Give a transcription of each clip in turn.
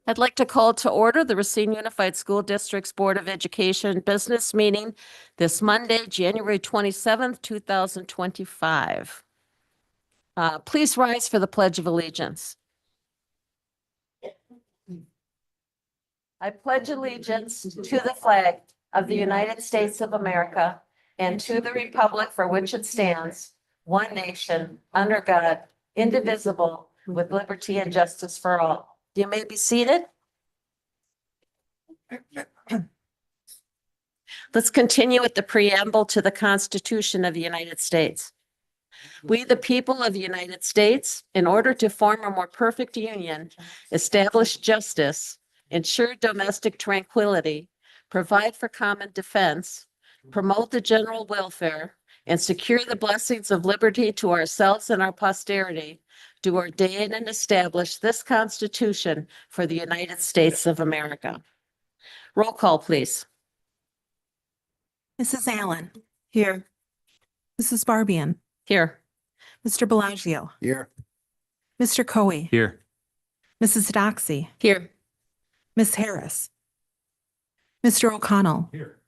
I'd like to call to order the Racine Unified School District's Board of Education business meeting this Monday, January 27th, 2025. Please rise for the Pledge of Allegiance. I pledge allegiance to the flag of the United States of America and to the republic for which it stands, one nation, under God, indivisible, with liberty and justice for all. You may be seated. Let's continue with the preamble to the Constitution of the United States. We, the people of the United States, in order to form a more perfect union, establish justice, ensure domestic tranquility, provide for common defense, promote the general welfare, and secure the blessings of liberty to ourselves and our posterity, do ordain and establish this Constitution for the United States of America. Roll call, please. Mrs. Allen. Here. Mrs. Barbian. Here. Mr. Bellagio. Here. Mr. Coe. Here. Mrs. Doxy. Here. Ms. Harris. Mr. O'Connell. Here.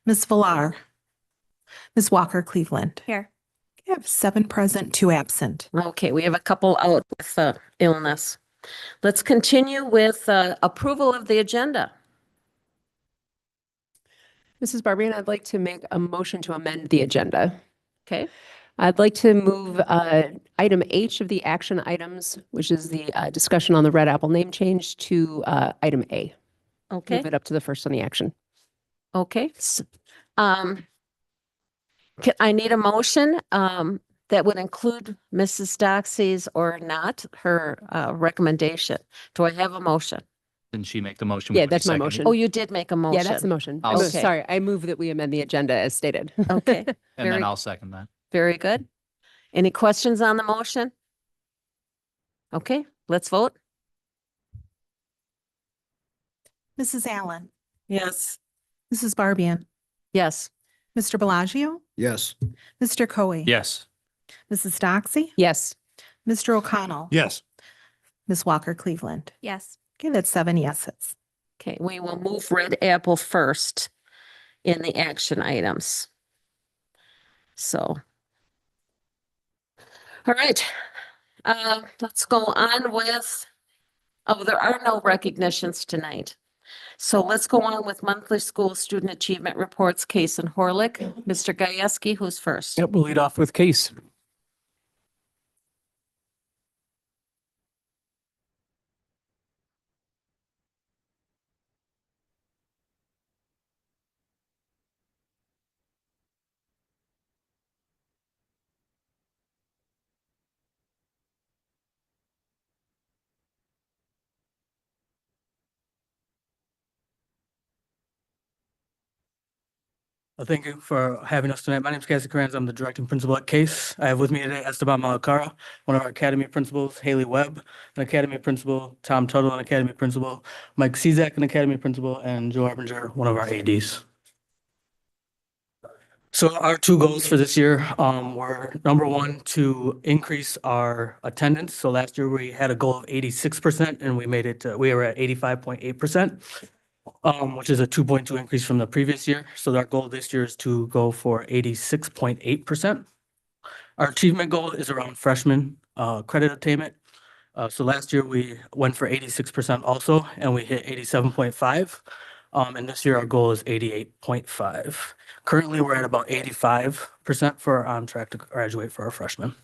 Ms. Villar. Ms. Walker Cleveland. Here. We have 7 present, 2 absent. Okay, we have a couple out with illness. Let's continue with approval of the agenda. Mrs. Barbian, I'd like to make a motion to amend the agenda. Okay, I'd like to move item H of the action items, which is the discussion on the Red Apple name change, to item A. okay, Move it up to the first on the action. okay. I need a motion that would include Mrs. Doxy's or not, her recommendation. Do I have a motion? Didn't she make the motion? Yeah, Was that's he my seconded? motion. Oh, you did make a motion. Yeah, that's the motion. I'll Okay. Sorry, I move that we amend the agenda as stated. Okay, And very- then I'll second that. very good. Any questions on the motion? Okay, let's vote. Mrs. Allen. Yes. Mrs. Barbian. Yes. Mr. Bellagio. Yes. Mr. Coe. Yes. Mrs. Doxy. Yes. Mr. O'Connell. Yes. Ms. Walker Cleveland. Yes. Okay, that's 7 yeses. Okay, we will move Red Apple first in the action items. So. All right, let's go on with, oh, there are no recognitions tonight. So let's go on with monthly school student achievement reports, Case and Horlick. Mr. Gajewski, who's first? Yep, we'll lead off with Case. Thank you for having us tonight. My name is Cassie Kranz. I'm the directing principal at Case. I have with me today Esteban Malacara, one of our academy principals, Haley Webb, an academy principal, Tom Tuttle, an academy principal, Mike Cezak, an academy principal, and Joe Arbinger, one of our ADs. So our 2 goals for this year were, number 1, to increase our attendance. So last year we had a goal of 86% and we made it, we were at 85.8%. Which is a 2.2 increase from the previous year. So our goal this year is to go for 86.8%. Our achievement goal is around freshman credit attainment. So last year we went for 86% also, and we hit 87.5. And this year our goal is 88.5. Currently, we're at about 85% for on track to graduate for our freshmen.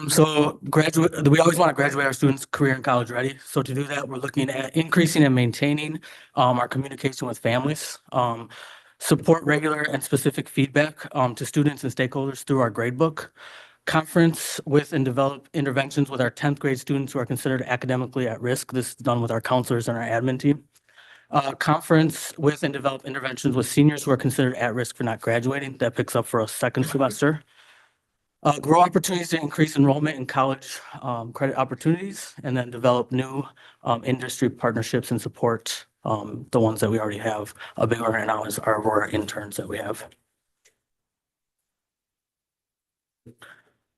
So we always want to graduate our students career and college ready. So to do that, we're looking at increasing and maintaining our communication with families, support regular and specific feedback to students and stakeholders through our gradebook, conference with and develop interventions with our 10th grade students who are considered academically at risk. This is done with our counselors and our admin team. Conference with and develop interventions with seniors who are considered at risk for not graduating. That picks up for a second semester. Grow opportunities to increase enrollment in college credit opportunities, and then develop new industry partnerships and support the ones that we already have. A big one right now is our interns that we have.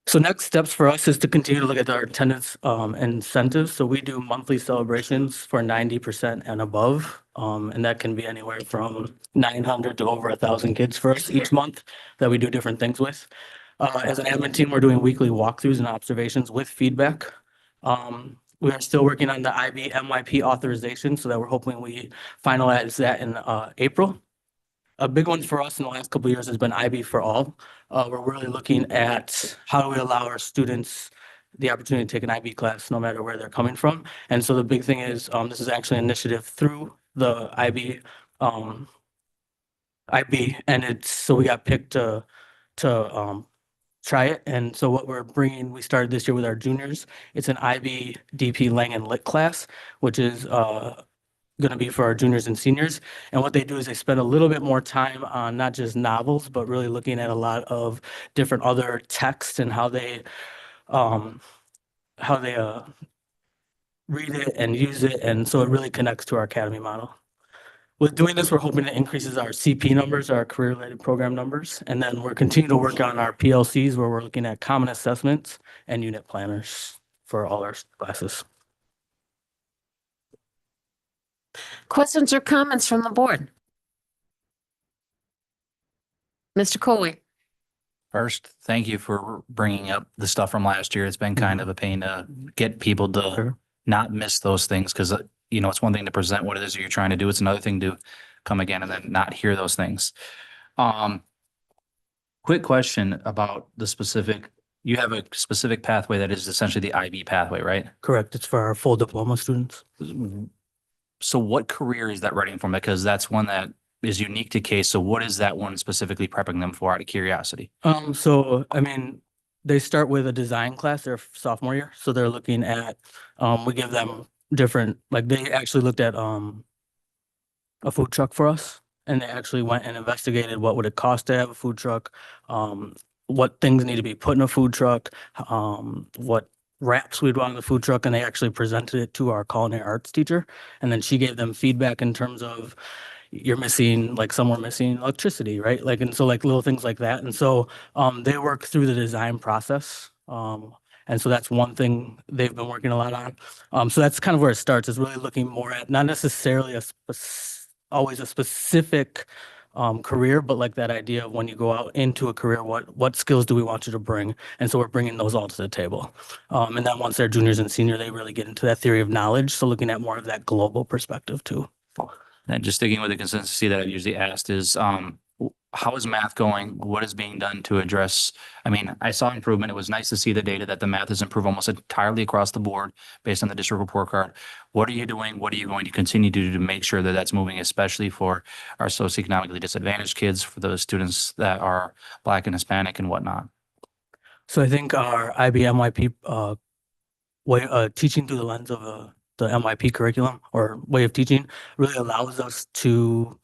So next steps for us is to continue to look at our attendance incentives. So we do monthly celebrations for 90% and above. And that can be anywhere from 900 to over 1,000 kids for us each month that we do different things with. As an admin team, we're doing weekly walkthroughs and observations with feedback. We are still working on the IB MYP authorization so that we're hoping we finalize that in April. A big one for us in the last couple of years has been IB for all. We're really looking at how do we allow our students the opportunity to take an IB class no matter where they're coming from. And so the big thing is this is actually an initiative through the IB, and it's so we got picked to try it. And so what we're bringing, we started this year with our juniors. It's an IB DP Lang and Lit class, which is going to be for our juniors and seniors. And what they do is they spend a little bit more time on not just novels, but really looking at a lot of different other texts and how they read it and use it. And so it really connects to our academy model. With doing this, we're hoping it increases our CP numbers, our career-related program numbers. And then we're continuing to work on our PLCs where we're looking at common assessments and unit planners for all our classes. Questions or comments from the board? Mr. Coley? First, thank you for bringing up the stuff from last year. It's been kind of a pain to get people to Sure. not miss those things because, it's one thing to present what it is that you're trying to do. It's another thing to come again and then not hear those things. Quick question about the specific, you have a specific pathway that is essentially the IB pathway, right? Correct. It's for our full diploma students. So what career is that readying from? Because that's one that is unique to Case. So what is that one specifically prepping them for out of curiosity? So I mean, they start with a design class their sophomore year. So they're looking at, we give them different, like they actually looked at a food truck for us. And they actually went and investigated what would it cost to have a food truck, what things need to be put in a food truck, what wraps we'd want in the food truck, and they actually presented it to our culinary arts teacher. And then she gave them feedback in terms of you're missing, like some were missing electricity, right? Like, and so like little things like that. And so they work through the design process. And so that's one thing they've been working a lot on. So that's kind of where it starts, is really looking more at not necessarily always a specific career, but like that idea of when you go out into a career, what skills do we want you to bring? And so we're bringing those all to the table. And then once they're juniors and senior, they really get into that theory of knowledge. So looking at more of that global perspective too. And just sticking with the consistency that I've usually asked is, how is math going? What is being done to address? I mean, I saw improvement. It was nice to see the data that the math has improved almost entirely across the board based on the district report card. What are you doing? What are you going to continue to do to make sure that that's moving, especially for our socioeconomically disadvantaged kids, for those students that are Black and Hispanic and whatnot? So I think our IB MYP way teaching through the lens of the MYP curriculum or way of teaching really allows us to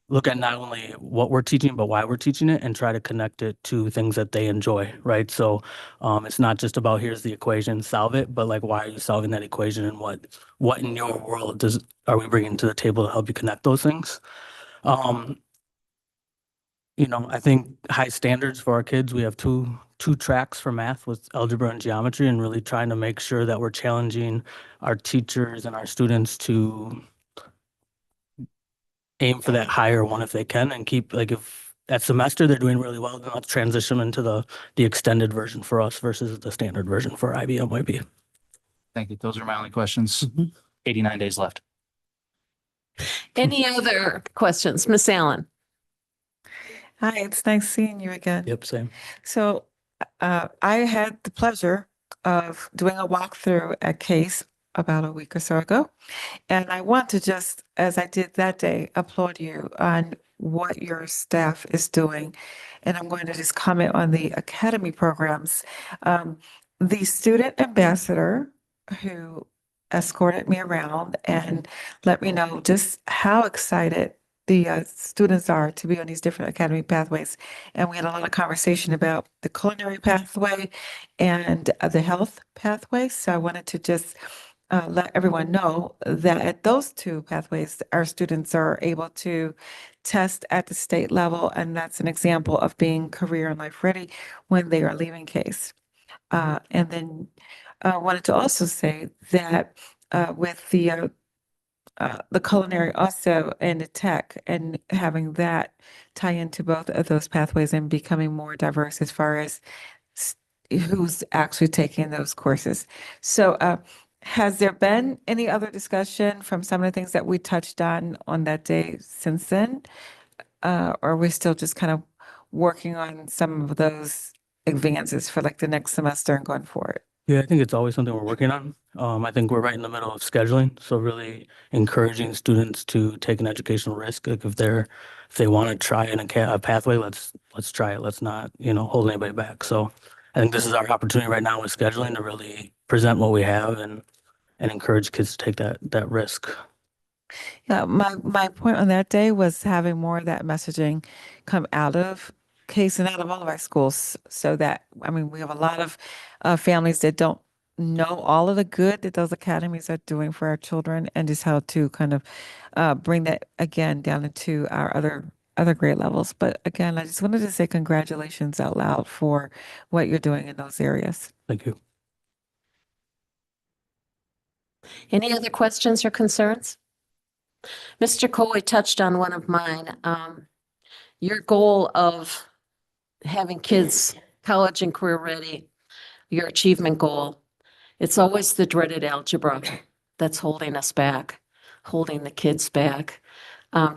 look at not only what we're teaching, but why we're teaching it and try to connect it to things that they enjoy, right? So it's not just about here's the equation, solve it, but like, why are you solving that equation and what in your world are we bringing to the table to help you connect those things? I think high standards for our kids. We have two tracks for math with algebra and geometry, and really trying to make sure that we're challenging our teachers and our students to aim for that higher one if they can, and keep, like, if that semester they're doing really well, then let's transition into the extended version for us versus the standard version for IB MYP. Thank you. Those are my only questions. Mhm. 89 days left. Any other questions? Miss Allen? Hi, it's nice seeing you again. Yep, same. So I had the pleasure of doing a walkthrough at Case about a week or so ago. And I want to just, as I did that day, applaud you on what your staff is doing. And I'm going to just comment on the academy programs. The student ambassador who escorted me around and let me know just how excited the students are to be on these different academy pathways. And we had a lot of conversation about the culinary pathway and the health pathway. So I wanted to just let everyone know that at those two pathways, our students are able to test at the state level. And that's an example of being career and life ready when they are leaving Case. And then I wanted to also say that with the culinary also and the tech and having that tie into both of those pathways and becoming more diverse as far as s- who's actually taking those courses. So, has there been any other discussion from some of the things that we touched on that day since then? Or are we still just kind of working on some of those advances for like the next semester and going forward? Yeah, I think it's always something we're working on. I think we're right in the middle of scheduling, so really encouraging students to take an educational risk. Like if they want to try a pathway, let's try it. Let's not, hold anybody back. So I think this is our opportunity right now with scheduling to really present what we have and encourage kids to take that risk. Yeah, my point on that day was having more of that messaging come out of Case and out of all of our schools so that, I mean, we have a lot of families that don't know all of the good that those academies are doing for our children and just how to kind of bring that again down into our other grade levels. But again, I just wanted to say congratulations out loud for what you're doing in those areas. Thank you. Any other questions or concerns? Mr. Coley touched on one of mine. Your goal of having kids college and career ready, your achievement goal, it's always the dreaded algebra that's holding us back, holding the kids back.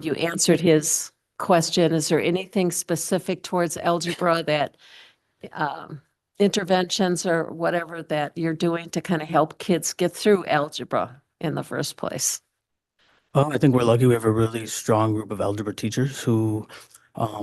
You answered his question. Is there anything specific towards algebra that interventions or whatever that you're doing to kind of help kids get through algebra in the first place? Well, I think we're lucky we have a really strong group of algebra teachers who,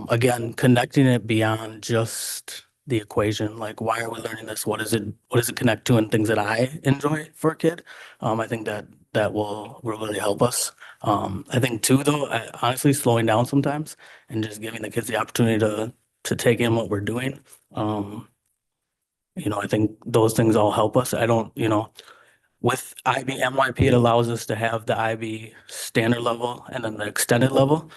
again, connecting it beyond just the equation, like why are we learning this? What does it connect to and things that I enjoy for a kid? I think that will really help us. I think too, though, honestly, slowing down sometimes and just giving the kids the opportunity to take in what we're doing. I think those things all help us. I don't, with IB MYP, it allows us to have the IB standard level and then the extended level.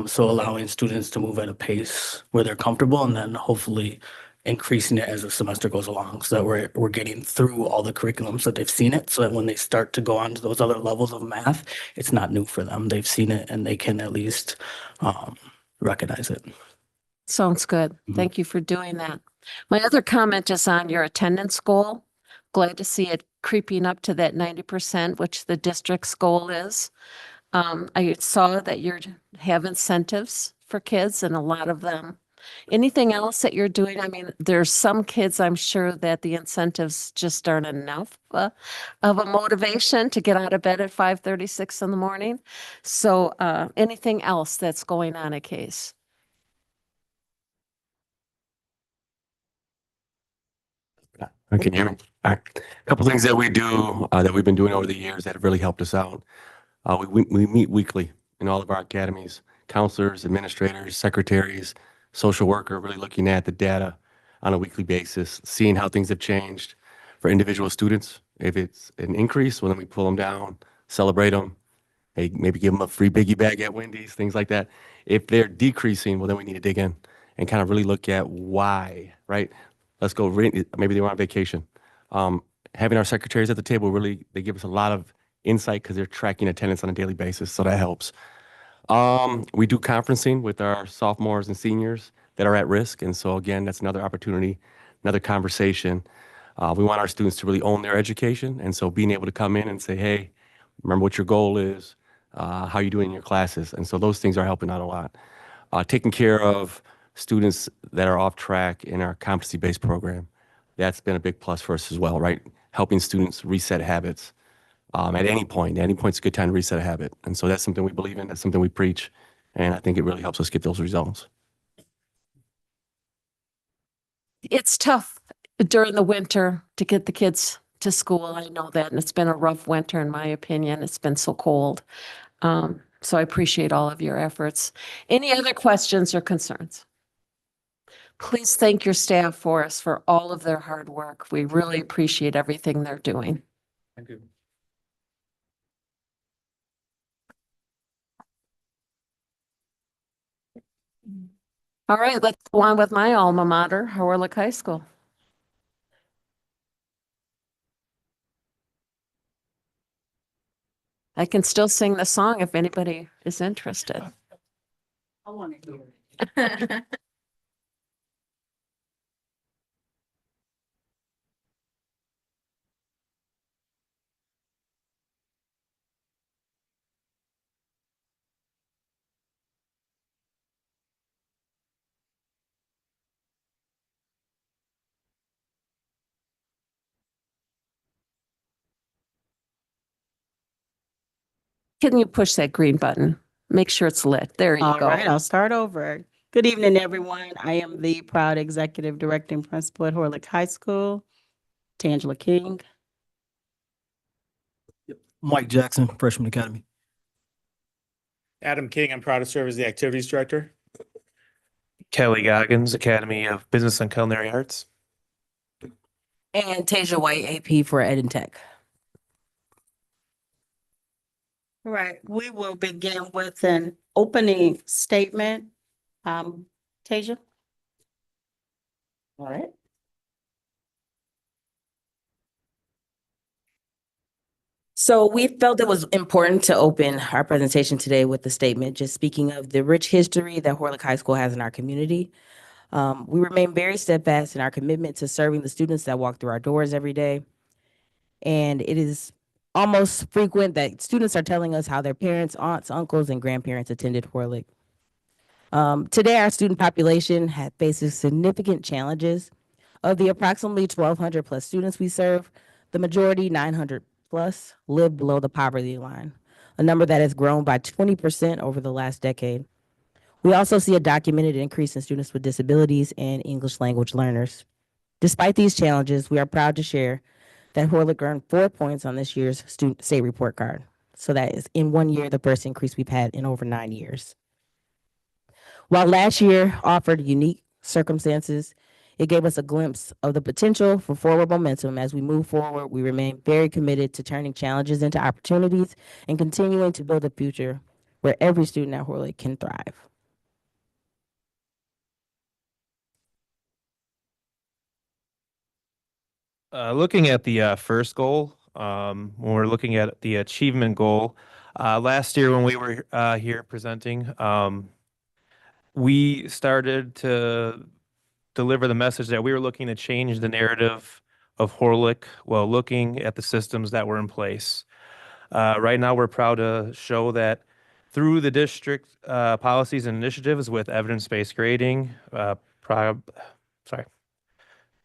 So allowing students to move at a pace where they're comfortable and then hopefully increasing it as the semester goes along so that we're getting through all the curriculums that they've seen it so that when they start to go on to those other levels of math, it's not new for them. They've seen it and they can at least recognize it. Sounds good. Mhm. Thank you for doing that. My other comment is on your attendance goal. Glad to see it creeping up to that 90%, which the district's goal is. I saw that you have incentives for kids and a lot of them. Anything else that you're doing? I mean, there's some kids, I'm sure that the incentives just aren't enough of a motivation to get out of bed at 5:36 in the morning. So anything else that's going on at Case? Can you hear me? All right. A couple things that we do that we've been doing over the years that have really helped us out. We meet weekly in all of our academies. Counselors, administrators, secretaries, social worker, really looking at the data on a weekly basis, seeing how things have changed for individual students. If it's an increase, well, then we pull them down, celebrate them. Hey, maybe give them a free biggie bag at Wendy's, things like that. If they're decreasing, well, then we need to dig in and kind of really look at why, right? Let's go, maybe they were on vacation. Having our secretaries at the table, really, they give us a lot of insight because they're tracking attendance on a daily basis, so that helps. We do conferencing with our sophomores and seniors that are at risk, and so again, that's another opportunity, another conversation. We want our students to really own their education, and so being able to come in and say, hey, remember what your goal is, how you doing in your classes, and so those things are helping out a lot. Taking care of students that are off track in our competency-based program, that's been a big plus for us as well, right? Helping students reset habits at any point. At any point's a good time to reset a habit, and so that's something we believe in. That's something we preach, and I think it really helps us get those results. It's tough during the winter to get the kids to school. I know that, and it's been a rough winter in my opinion. It's been so cold. So I appreciate all of your efforts. Any other questions or concerns? Please thank your staff for us for all of their hard work. We really appreciate everything they're doing. Thank you. All right, let's go on with my alma mater, Howerlick High School. I can still sing the song if anybody is interested. I want to hear it. Can you push that green button? Make sure it's lit. There you All go. right, I'll start over. Good evening, everyone. I am the proud executive director and principal at Horlick High School, Tangela King. Mike Jackson, Freshman Academy. Adam King, I'm proud to serve as the activities director. Kelly Goggins, Academy of Business and Culinary Arts. And Tasia White, AP for Ed and Tech. All right, we will begin with an opening statement. Tasia? All right. So we felt it was important to open our presentation today with the statement, just speaking of the rich history that Horlick High School has in our community. We remain very steadfast in our commitment to serving the students that walk through our doors every day. And it is almost frequent that students are telling us how their parents, aunts, uncles, and grandparents attended Horlick. Today, our student population faces significant challenges. Of the approximately 1,200 plus students we serve, the majority, 900 plus, live below the poverty line, a number that has grown by 20% over the last decade. We also see a documented increase in students with disabilities and English language learners. Despite these challenges, we are proud to share that Horlick earned 4 points on this year's student state report card. So that is in 1 year, the first increase we've had in over 9 years. While last year offered unique circumstances, it gave us a glimpse of the potential for forward momentum. As we move forward, we remain very committed to turning challenges into opportunities and continuing to build a future where every student at Horlick can thrive. Looking at the first goal, when we're looking at the achievement goal, last year when we were here presenting, we started to deliver the message that we were looking to change the narrative of Horlick while looking at the systems that were in place. Right now, we're proud to show that through the district policies and initiatives with evidence-based grading,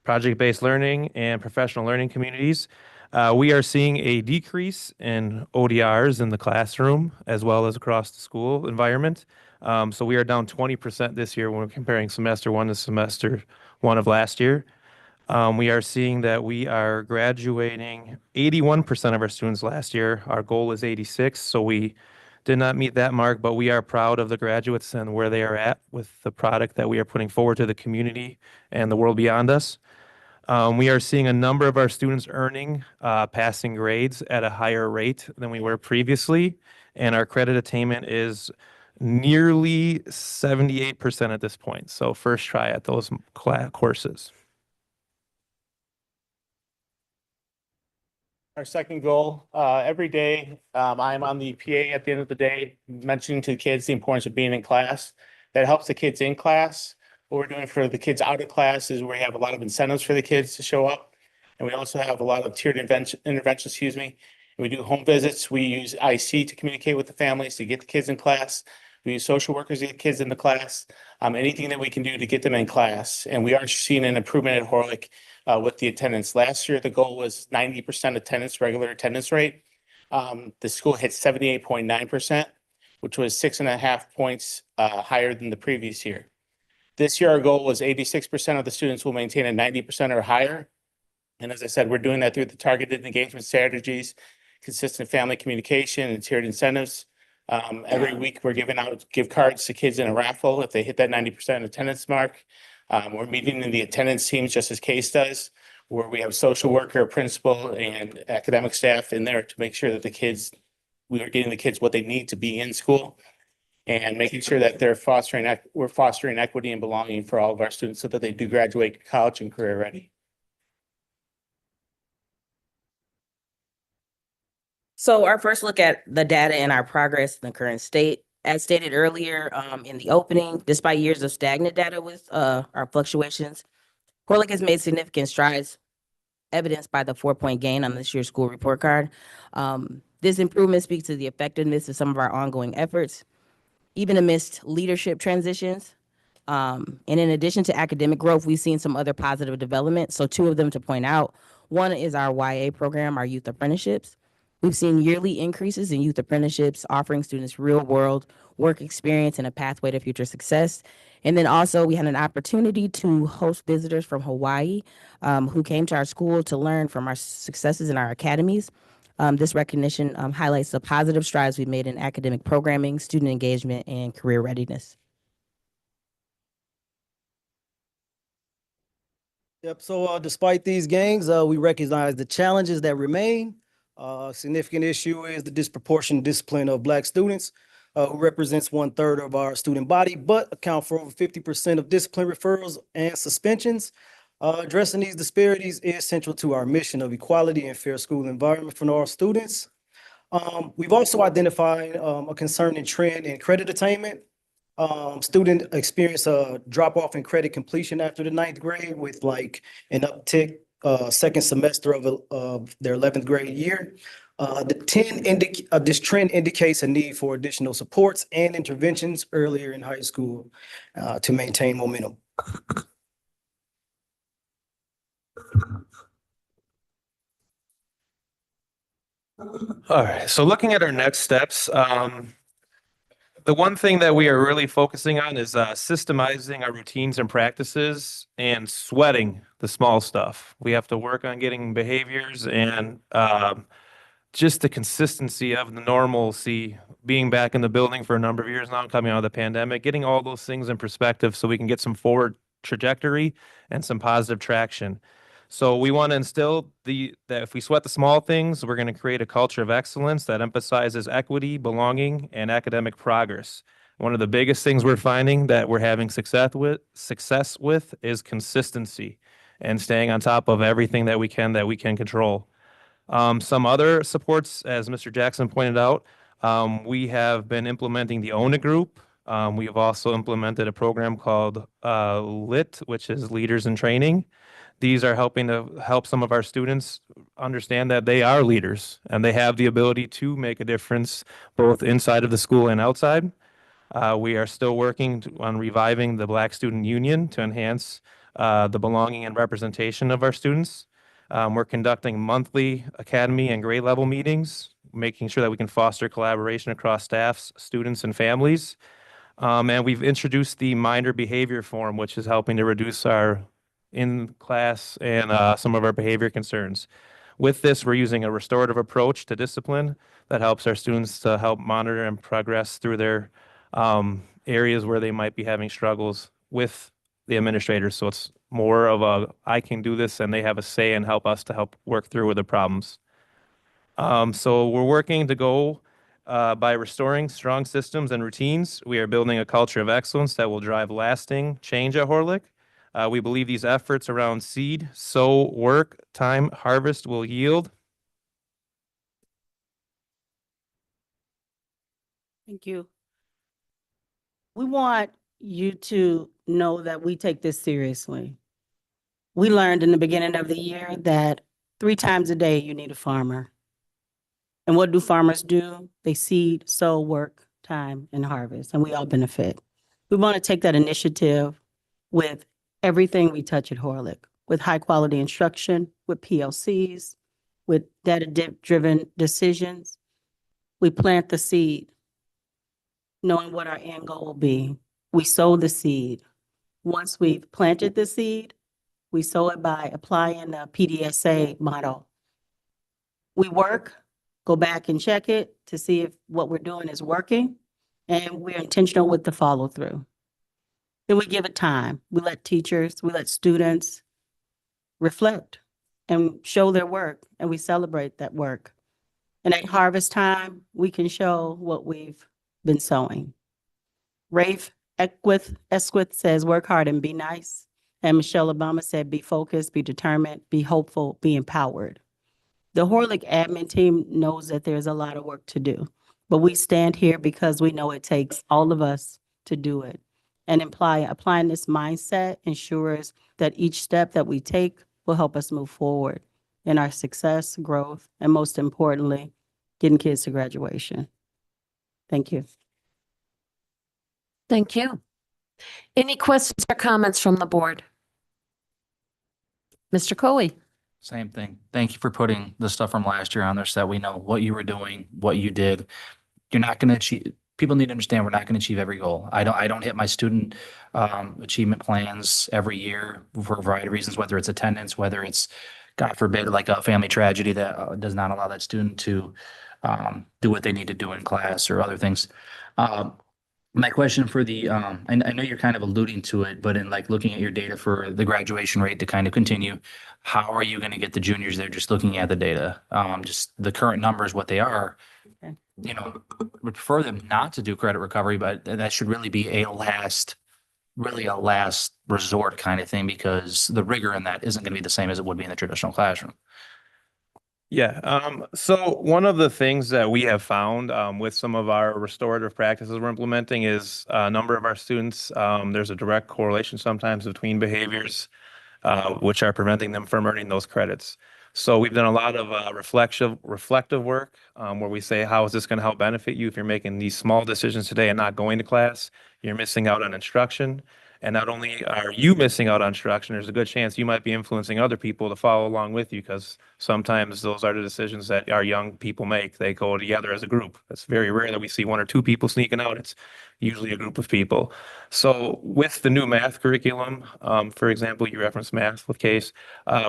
project-based learning, and professional learning communities, we are seeing a decrease in ODRs in the classroom as well as across the school environment. So we are down 20% this year when we're comparing semester one to semester one of last year. We are seeing that we are graduating 81% of our students last year. Our goal was 86, so we did not meet that mark, but we are proud of the graduates and where they are at with the product that we are putting forward to the community and the world beyond us. We are seeing a number of our students earning passing grades at a higher rate than we were previously, and our credit attainment is nearly 78% at this point. So first try at those courses. Our second goal, every day, I'm on the PA at the end of the day, mentioning to the kids the importance of being in class. That helps the kids in class. What we're doing for the kids out of class is we have a lot of incentives for the kids to show up. And we also have a lot of tiered interventions, We do home visits. We use IC to communicate with the families to get the kids in class. We use social workers to get kids in the class. Anything that we can do to get them in class. And we are seeing an improvement at Horlick with the attendance. Last year, the goal was 90% attendance, regular attendance rate. The school hit 78.9%, which was 6.5 points higher than the previous year. This year, our goal was 86% of the students will maintain a 90% or higher. And as I said, we're doing that through the targeted engagement strategies, consistent family communication, and tiered incentives. Every week, we're giving out gift cards to kids in a raffle if they hit that 90% attendance mark. We're meeting in the attendance teams just as Case does, where we have social worker, principal, and academic staff in there to make sure that we are getting the kids what they need to be in school and making sure that we're fostering equity and belonging for all of our students so that they do graduate college and career ready. So our first look at the data and our progress in the current state. As stated earlier, in the opening, despite years of stagnant data with our fluctuations, Horlick has made significant strides, evidenced by the 4-point gain on this year's school report card. This improvement speaks to the effectiveness of some of our ongoing efforts, even amidst leadership transitions. And in addition to academic growth, we've seen some other positive development. So 2 of them to point out. One is our YA program, our youth apprenticeships. We've seen yearly increases in youth apprenticeships, offering students real-world work experience and a pathway to future success. And then also we had an opportunity to host visitors from Hawaii who came to our school to learn from our successes in our academies. This recognition highlights the positive strides we've made in academic programming, student engagement, and career readiness. Yep. So despite these gains, we recognize the challenges that remain. A significant issue is the disproportionate discipline of Black students, who represents 1/3 of our student body, but account for over 50% of discipline referrals and suspensions. Addressing these disparities is central to our mission of equality and fair school environment for all students. We've also identified a concerning trend in credit attainment. Student experience a drop off in credit completion after the 9th grade with like an uptick second semester of their 11th grade year. This trend indicates a need for additional supports and interventions earlier in high school to maintain momentum. All right, so looking at our next steps, the one thing that we are really focusing on is systemizing our routines and practices and sweating the small stuff. We have to work on getting behaviors and just the consistency of the normalcy, being back in the building for a number of years now, coming out of the pandemic, getting all those things in perspective so we can get some forward trajectory and some positive traction. So we want to instill that if we sweat the small things, we're going to create a culture of excellence that emphasizes equity, belonging, and academic progress. One of the biggest things we're finding that we're having success with is consistency and staying on top of everything that we can control. Some other supports, as Mr. Jackson pointed out, we have been implementing the OWN It group. We have also implemented a program called LIT, which is Leaders in Training. These are helping to help some of our students understand that they are leaders and they have the ability to make a difference both inside of the school and outside. We are still working on reviving the Black Student Union to enhance the belonging and representation of our students. We're conducting monthly academy and grade level meetings, making sure that we can foster collaboration across staffs, students, and families. And we've introduced the Minder Behavior Forum, which is helping to reduce our in-class and some of our behavior concerns. With this, we're using a restorative approach to discipline that helps our students to help monitor and progress through their areas where they might be having struggles with the administrators. So it's more of a, I can do this, and they have a say and help us to help work through with the problems. So we're working to go by restoring strong systems and routines. We are building a culture of excellence that will drive lasting change at Horlick. We believe these efforts around seed, sow, work, time, harvest will yield. Thank you. We want you to know that we take this seriously. We learned in the beginning of the year that 3 times a day you need a farmer. And what do farmers do? They seed, sow, work, time, and harvest, and we all benefit. We want to take that initiative with everything we touch at Horlick, with high quality instruction, with PLCs, with data-driven decisions. We plant the seed, knowing what our end goal will be. We sow the seed. Once we've planted the seed, we sow it by applying the PDSA model. We work, go back and check it to see if what we're doing is working, and we're intentional with the follow through. Then we give it time. We let teachers, we let students reflect and show their work, and we celebrate that work. And at harvest time, we can show what we've been sowing. Rafe Esquith says, work hard and be nice. And Michelle Obama said, be focused, be determined, be hopeful, be empowered. The Horlick admin team knows that there's a lot of work to do, but we stand here because we know it takes all of us to do it. And applying this mindset ensures that each step that we take will help us move forward in our success, growth, and most importantly, getting kids to graduation. Thank you. Thank you. Any questions or comments from the board? Mr. Coe? Same thing. Thank you for putting the stuff from last year on there so that we know what you were doing, what you did. You're not going to achieve, people need to understand we're not going to achieve every goal. I don't hit my student achievement plans every year for a variety of reasons, whether it's attendance, whether it's, God forbid, like a family tragedy that does not allow that student to do what they need to do in class or other things. My question for the, I know you're kind of alluding to it, but in like looking at your data for the graduation rate to kind of continue, how are you going to get the juniors there just looking at the data? Just the current numbers, what they are, Okay. you know, would prefer them not to do credit recovery, but that should really be really a last resort kind of thing because the rigor in that isn't going to be the same as it would be in the traditional classroom. Yeah, so one of the things that we have found with some of our restorative practices we're implementing is a number of our students, there's a direct correlation sometimes between behaviors which are preventing them from earning those credits. So we've done a lot of reflective work where we say, how is this going to help benefit you if you're making these small decisions today and not going to class? You're missing out on instruction. And not only are you missing out on instruction, there's a good chance you might be influencing other people to follow along with you because sometimes those are the decisions that our young people make. They go together as a group. It's very rare that we see one or two people sneaking out. It's usually a group of people. So with the new math curriculum, for example, you referenced math with Case,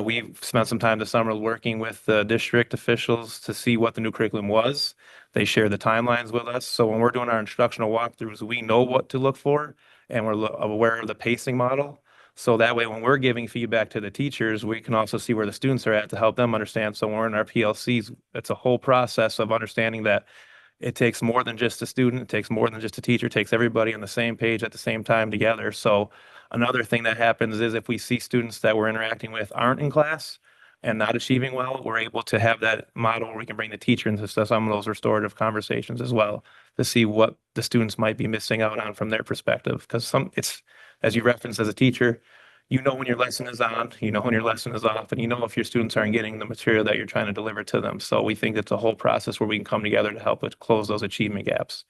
we've spent some time this summer working with the district officials to see what the new curriculum was. They share the timelines with us. So when we're doing our instructional walkthroughs, we know what to look for and we're aware of the pacing model. So that way, when we're giving feedback to the teachers, we can also see where the students are at to help them understand. So when we're in our PLCs, it's a whole process of understanding that it takes more than just a student, it takes more than just a teacher, it takes everybody on the same page at the same time together. So another thing that happens is if we see students that we're interacting with aren't in class and not achieving well, we're able to have that model where we can bring the teacher into some of those restorative conversations as well to see what the students might be missing out on from their perspective. Because it's, as you referenced as a teacher, you know when your lesson is on, you know when your lesson is off, and you know if your students aren't getting the material that you're trying to deliver to them. So we think it's a whole process where we can come together to help it close those achievement gaps.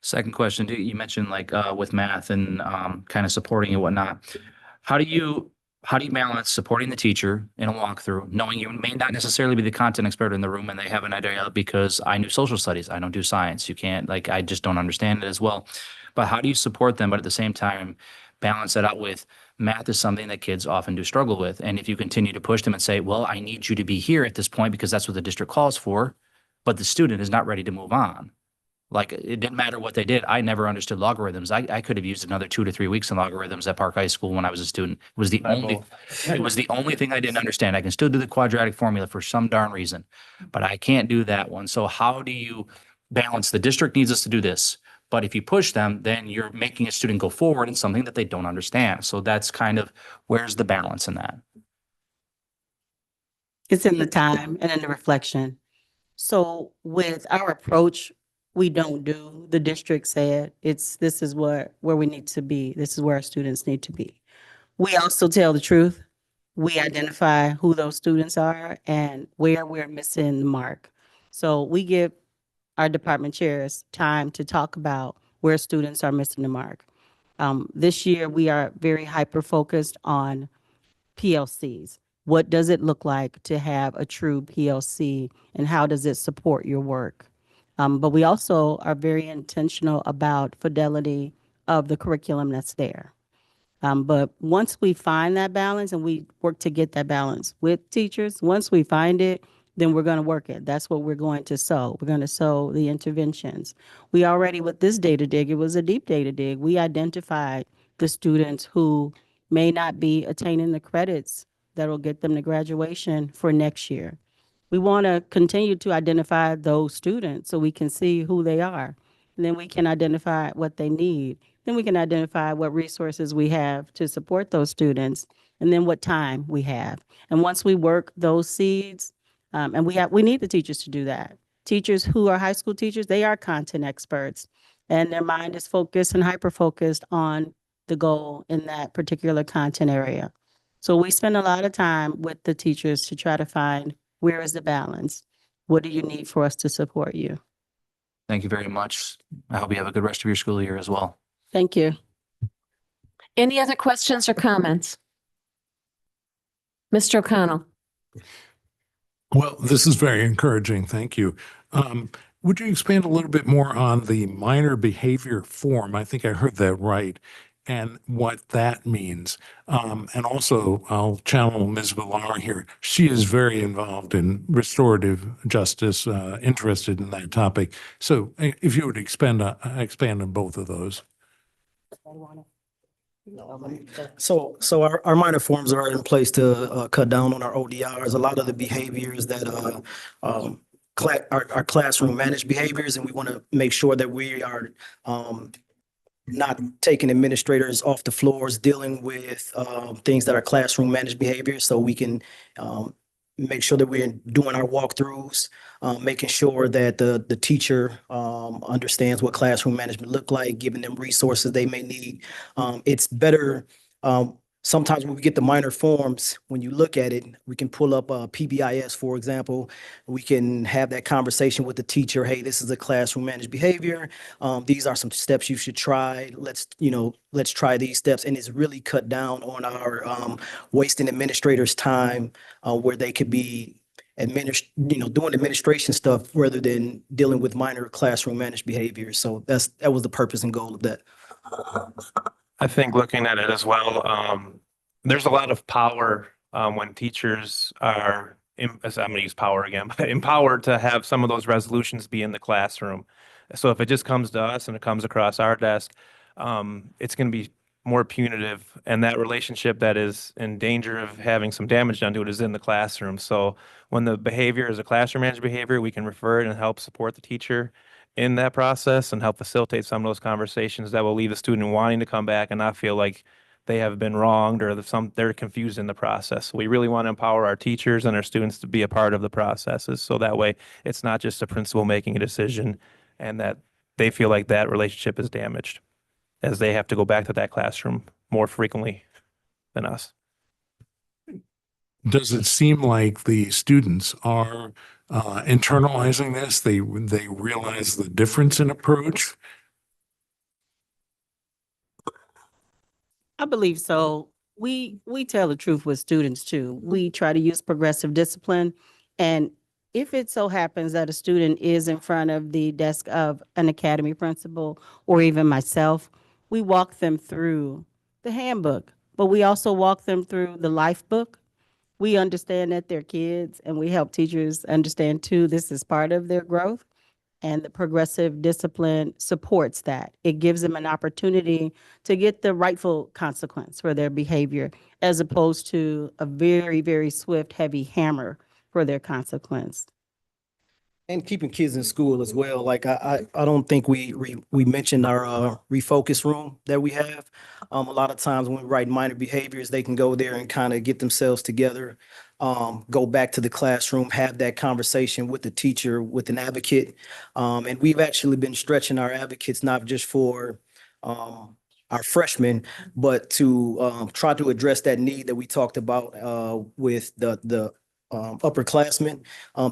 Second question, you mentioned like with math and kind of supporting and whatnot. How do you balance supporting the teacher in a walkthrough, knowing you may not necessarily be the content expert in the room and they have an idea because I knew social studies, I don't do science. You can't, like, I just don't understand it as well. But how do you support them, but at the same time, balance that out with math is something that kids often do struggle with. And if you continue to push them and say, well, I need you to be here at this point because that's what the district calls for, but the student is not ready to move on. Like, it didn't matter what they did. I never understood logarithms. I could have used another 2 to 3 weeks in logarithms at Park High School when I was a student. It was the only thing I didn't understand. I can still do the quadratic formula for some darn reason, but I can't do that one. So how do you balance the district needs us to do this, but if you push them, then you're making a student go forward in something that they don't understand. So that's kind of, where's the balance in that? It's in the time and in the reflection. So with our approach, we don't do, the district said, this is where we need to be. This is where our students need to be. We also tell the truth. We identify who those students are and where we're missing the mark. So we give our department chairs time to talk about where students are missing the mark. This year, we are very hyper-focused on PLCs. What does it look like to have a true PLC and how does it support your work? But we also are very intentional about fidelity of the curriculum that's there. But once we find that balance and we work to get that balance with teachers, once we find it, then we're going to work it. That's what we're going to sow. We're going to sow the interventions. We already, with this data dig, it was a deep data dig. We identified the students who may not be attaining the credits that will get them to graduation for next year. We want to continue to identify those students so we can see who they are. And then we can identify what they need. Then we can identify what resources we have to support those students and then what time we have. And once we work those seeds, And we need the teachers to do that. Teachers who are high school teachers, they are content experts, and their mind is focused and hyper-focused on the goal in that particular content area. So we spend a lot of time with the teachers to try to find where is the balance? What do you need for us to support you? Thank you very much. I hope you have a good rest of your school year as well. Thank you. Any other questions or comments? Mr. O'Connell? Well, this is very encouraging. Thank you. Would you expand a little bit more on the minor behavior form? I think I heard that right, and what that means. And also, I'll channel Ms. Villar here. She is very involved in restorative justice, interested in that topic. So if you would expand on both of those. So our minor forms are in place to cut down on our ODRs. A lot of the behaviors that our classroom managed behaviors, and we want to make sure that we are not taking administrators off the floors, dealing with things that are classroom managed behaviors, so we can make sure that we're doing our walkthroughs, making sure that the teacher understands what classroom management look like, giving them resources they may need. It's better. Sometimes when we get the minor forms, when you look at it, we can pull up PBIS, for example. We can have that conversation with the teacher. Hey, this is a classroom managed behavior. These are some steps you should try. Let's try these steps. And it's really cut down on our wasting administrators' time where they could be doing administration stuff rather than dealing with minor classroom managed behaviors. So that was the purpose and goal of that. I think looking at it as well, there's a lot of power when teachers are, I'm going to use power again, but empowered to have some of those resolutions be in the classroom. So if it just comes to us and it comes across our desk, it's going to be more punitive, and that relationship that is in danger of having some damage done to it is in the classroom. So when the behavior is a classroom managed behavior, we can refer it and help support the teacher in that process and help facilitate some of those conversations that will leave the student wanting to come back and not feel like they have been wronged or they're confused in the process. We really want to empower our teachers and our students to be a part of the processes. So that way it's not just a principal making a decision and that they feel like that relationship is damaged as they have to go back to that classroom more frequently than us. Does it seem like the students are internalizing this? They realize the difference in approach? I believe so. We tell the truth with students too. We try to use progressive discipline. And if it so happens that a student is in front of the desk of an academy principal or even myself, we walk them through the handbook, but we also walk them through the life book. We understand that they're kids, and we help teachers understand too, this is part of their growth. And the progressive discipline supports that. It gives them an opportunity to get the rightful consequence for their behavior, as opposed to a very, very swift, heavy hammer for their consequence. And keeping kids in school as well. Like I don't think we mentioned our refocus room that we have. A lot of times when we write minor behaviors, they can go there and kind of get themselves together, go back to the classroom, have that conversation with the teacher, with an advocate. And we've actually been stretching our advocates, not just for our freshmen, but to try to address that need that we talked about with the upperclassmen,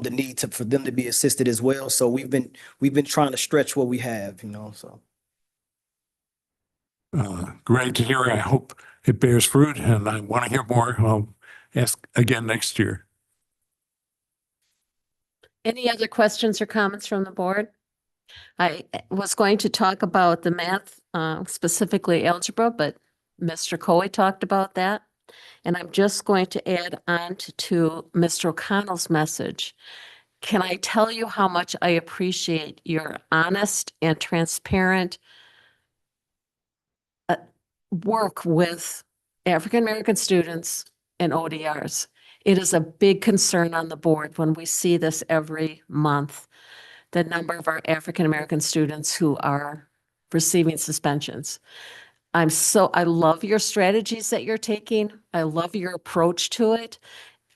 the need for them to be assisted as well. So we've been trying to stretch what we have, so. Great to hear. I hope it bears fruit, and I want to hear more. I'll ask again next year. Any other questions or comments from the board? I was going to talk about the math, specifically algebra, but Mr. Coe talked about that. And I'm just going to add on to Mr. O'Connell's message. Can I tell you how much I appreciate your honest and transparent work with African-American students and ODRs? It is a big concern on the board when we see this every month, the number of our African-American students who are receiving suspensions. I love your strategies that you're taking. I love your approach to it.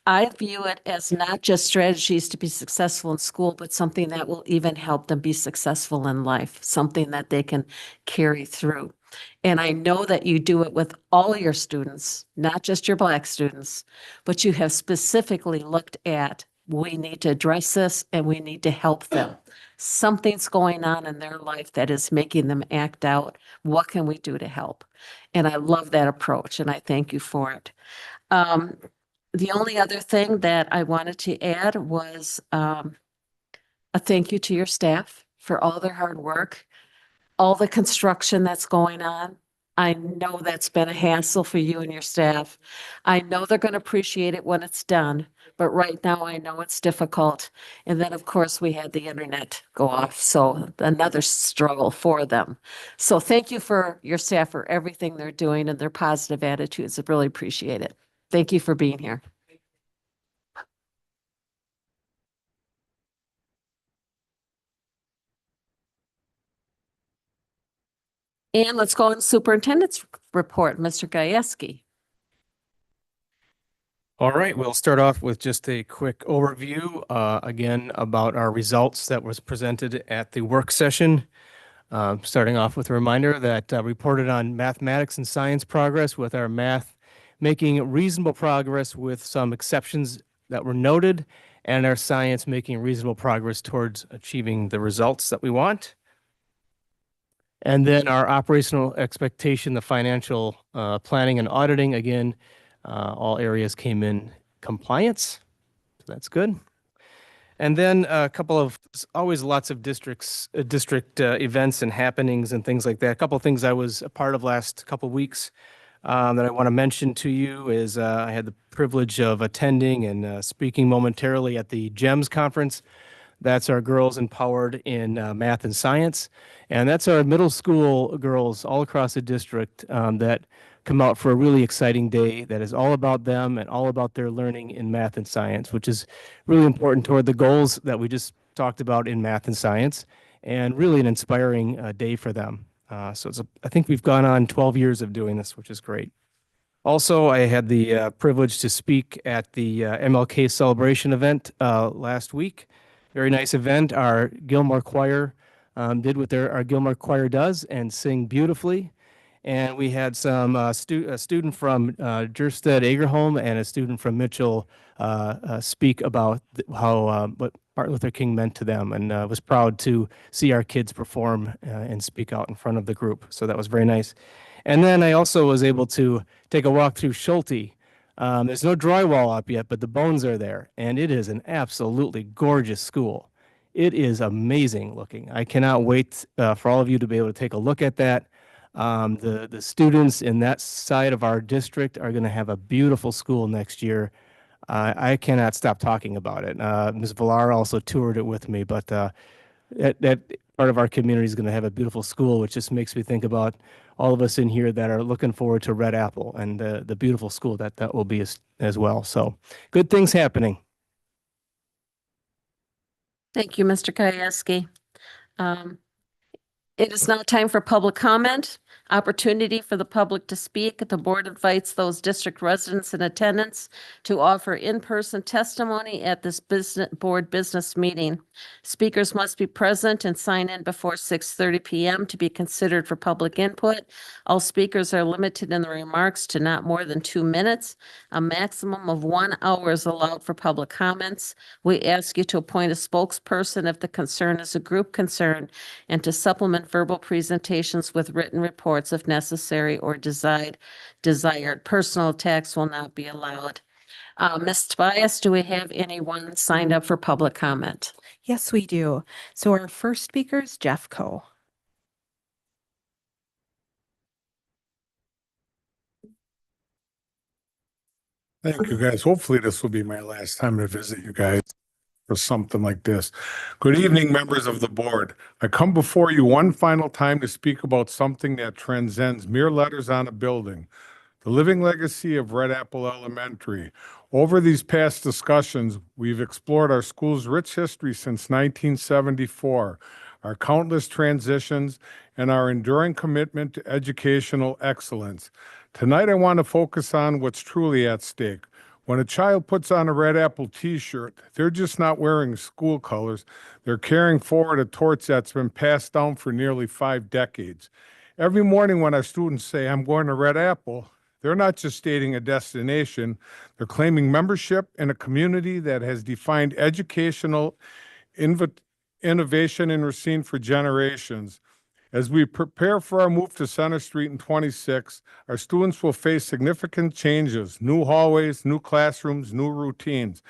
I view it as not just strategies to be successful in school, but something that will even help them be successful in life, something that they can carry through. And I know that you do it with all your students, not just your Black students, but you have specifically looked at, we need to address this and we need to help them. Something's going on in their life that is making them act out. What can we do to help? And I love that approach and I thank you for it. The only other thing that I wanted to add was a thank you to your staff for all their hard work, all the construction that's going on. I know that's been a hassle for you and your staff. I know they're going to appreciate it when it's done, but right now I know it's difficult. And then, of course, we had the internet go off, so another struggle for them. So thank you for your staff for everything they're doing and their positive attitudes. I really appreciate it. Thank you for being here. And let's go on superintendent's report, Mr. Gajewski. All right, we'll start off with just a quick overview, again, about our results that was presented at the work session. Starting off with a reminder that reported on mathematics and science progress, with our math making reasonable progress with some exceptions that were noted, and our science making reasonable progress towards achieving the results that we want. And then our operational expectation, the financial planning and auditing, again, all areas came in compliance, so that's good. And then a couple of, always lots of district events and happenings and things like that. A couple of things I was a part of last couple of weeks that I want to mention to you is I had the privilege of attending and speaking momentarily at the GEMS conference. That's our Girls Empowered in Math and Science. And that's our middle school girls all across the district that come out for a really exciting day that is all about them and all about their learning in math and science, which is really important toward the goals that we just talked about in math and science, and really an inspiring day for them. So I think we've gone on 12 years of doing this, which is great. Also, I had the privilege to speak at the MLK celebration event last week. Very nice event. Our Gilmore Choir did what our Gilmore Choir does and sing beautifully. And we had some a student from Jerstead Agerholm and a student from Mitchell speak about how what Martin Luther King meant to them, and was proud to see our kids perform and speak out in front of the group. So that was very nice. And then I also was able to take a walk through Schulte. There's no drywall up yet, but the bones are there, and it is an absolutely gorgeous school. It is amazing looking. I cannot wait for all of you to be able to take a look at that. The students in that side of our district are going to have a beautiful school next year. I cannot stop talking about it. Ms. Villar also toured it with me, but that part of our community is going to have a beautiful school, which just makes me think about all of us in here that are looking forward to Red Apple and the beautiful school that will be as well. So good things happening. Thank you, Mr. Gajewski. It is now time for public comment. Opportunity for the public to speak. The board invites those district residents in attendance to offer in-person testimony at this board business meeting. Speakers must be present and sign in before 6:30 p.m. to be considered for public input. All speakers are limited in the remarks to not more than 2 minutes. A maximum of 1 hour is allowed for public comments. We ask you to appoint a spokesperson if the concern is a group concern, and to supplement verbal presentations with written reports if necessary or desired. Personal attacks will not be allowed. Ms. Tobias, do we have anyone signed up for public comment? Yes, we do. So our first speaker is Jeff Coe. Thank you, guys. Hopefully this will be my last time to visit you guys for something like this. Good evening, members of the board. I come before you one final time to speak about something that transcends mere letters on a building, the living legacy of Red Apple Elementary. Over these past discussions, we've explored our school's rich history since 1974, our countless transitions, and our enduring commitment to educational excellence. Tonight, I want to focus on what's truly at stake. When a child puts on a Red Apple t-shirt, they're just not wearing school colors. They're carrying forward a torch that's been passed down for nearly 5 decades. Every morning when our students say, I'm going to Red Apple, they're not just stating a destination, they're claiming membership in a community that has defined educational innovation in Racine for generations. As we prepare for our move to Center Street in 26, our students will face significant changes, new hallways, new classrooms, new routines.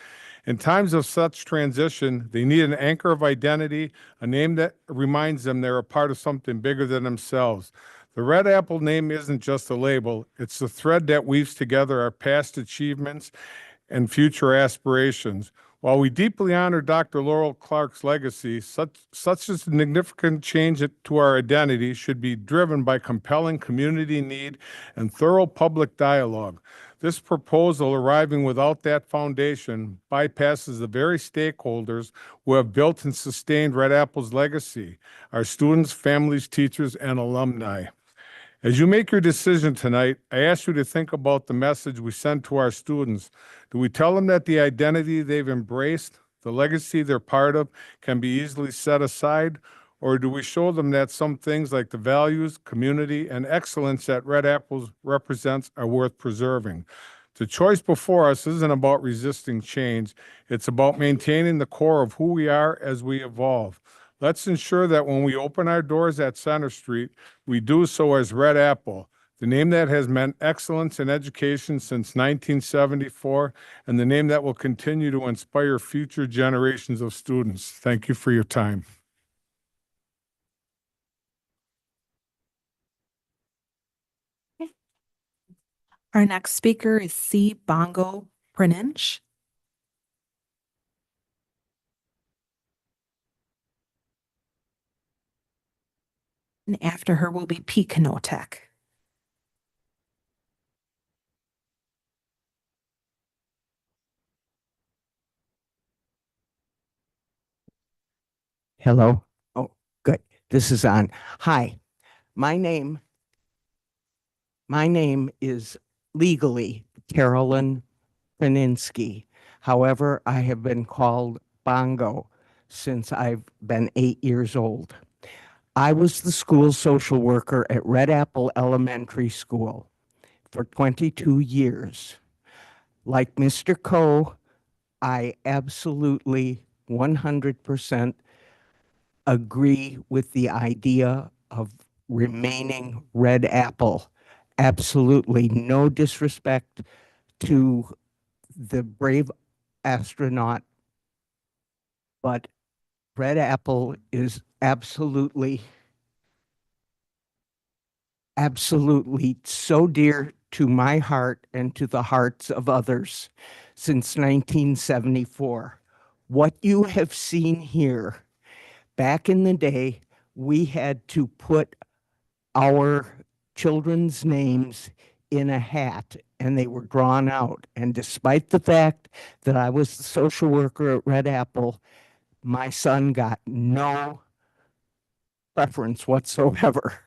In times of such transition, they need an anchor of identity, a name that reminds them they're a part of something bigger than themselves. The Red Apple name isn't just a label, it's the thread that weaves together our past achievements and future aspirations. While we deeply honor Dr. Laurel Clark's legacy, such a significant change to our identity should be driven by compelling community need and thorough public dialogue. This proposal, arriving without that foundation, bypasses the very stakeholders who have built and sustained Red Apple's legacy, our students, families, teachers, and alumni. As you make your decision tonight, I ask you to think about the message we send to our students. Do we tell them that the identity they've embraced, the legacy they're part of, can be easily set aside? Or do we show them that some things like the values, community, and excellence that Red Apples represents are worth preserving? The choice before us isn't about resisting change. It's about maintaining the core of who we are as we evolve. Let's ensure that when we open our doors at Center Street, we do so as Red Apple, the name that has meant excellence in education since 1974, and the name that will continue to inspire future generations of students. Thank you for your time. Our next speaker is C. Bongo Prinench. And after her will be P. Knotek. Hello. Oh, good. This is on. Hi, my name is legally Carolyn Paninsky. However, I have been called Bongo since I've been 8 years old. I was the school social worker at Red Apple Elementary School for 22 years. Like Mr. Coe, I absolutely 100% agree with the idea of remaining Red Apple. Absolutely no disrespect to the brave astronaut, but Red Apple is absolutely so dear to my heart and to the hearts of others since 1974. What you have seen here, back in the day, we had to put our children's names in a hat and they were drawn out. And despite the fact that I was the social worker at Red Apple, my son got no preference whatsoever.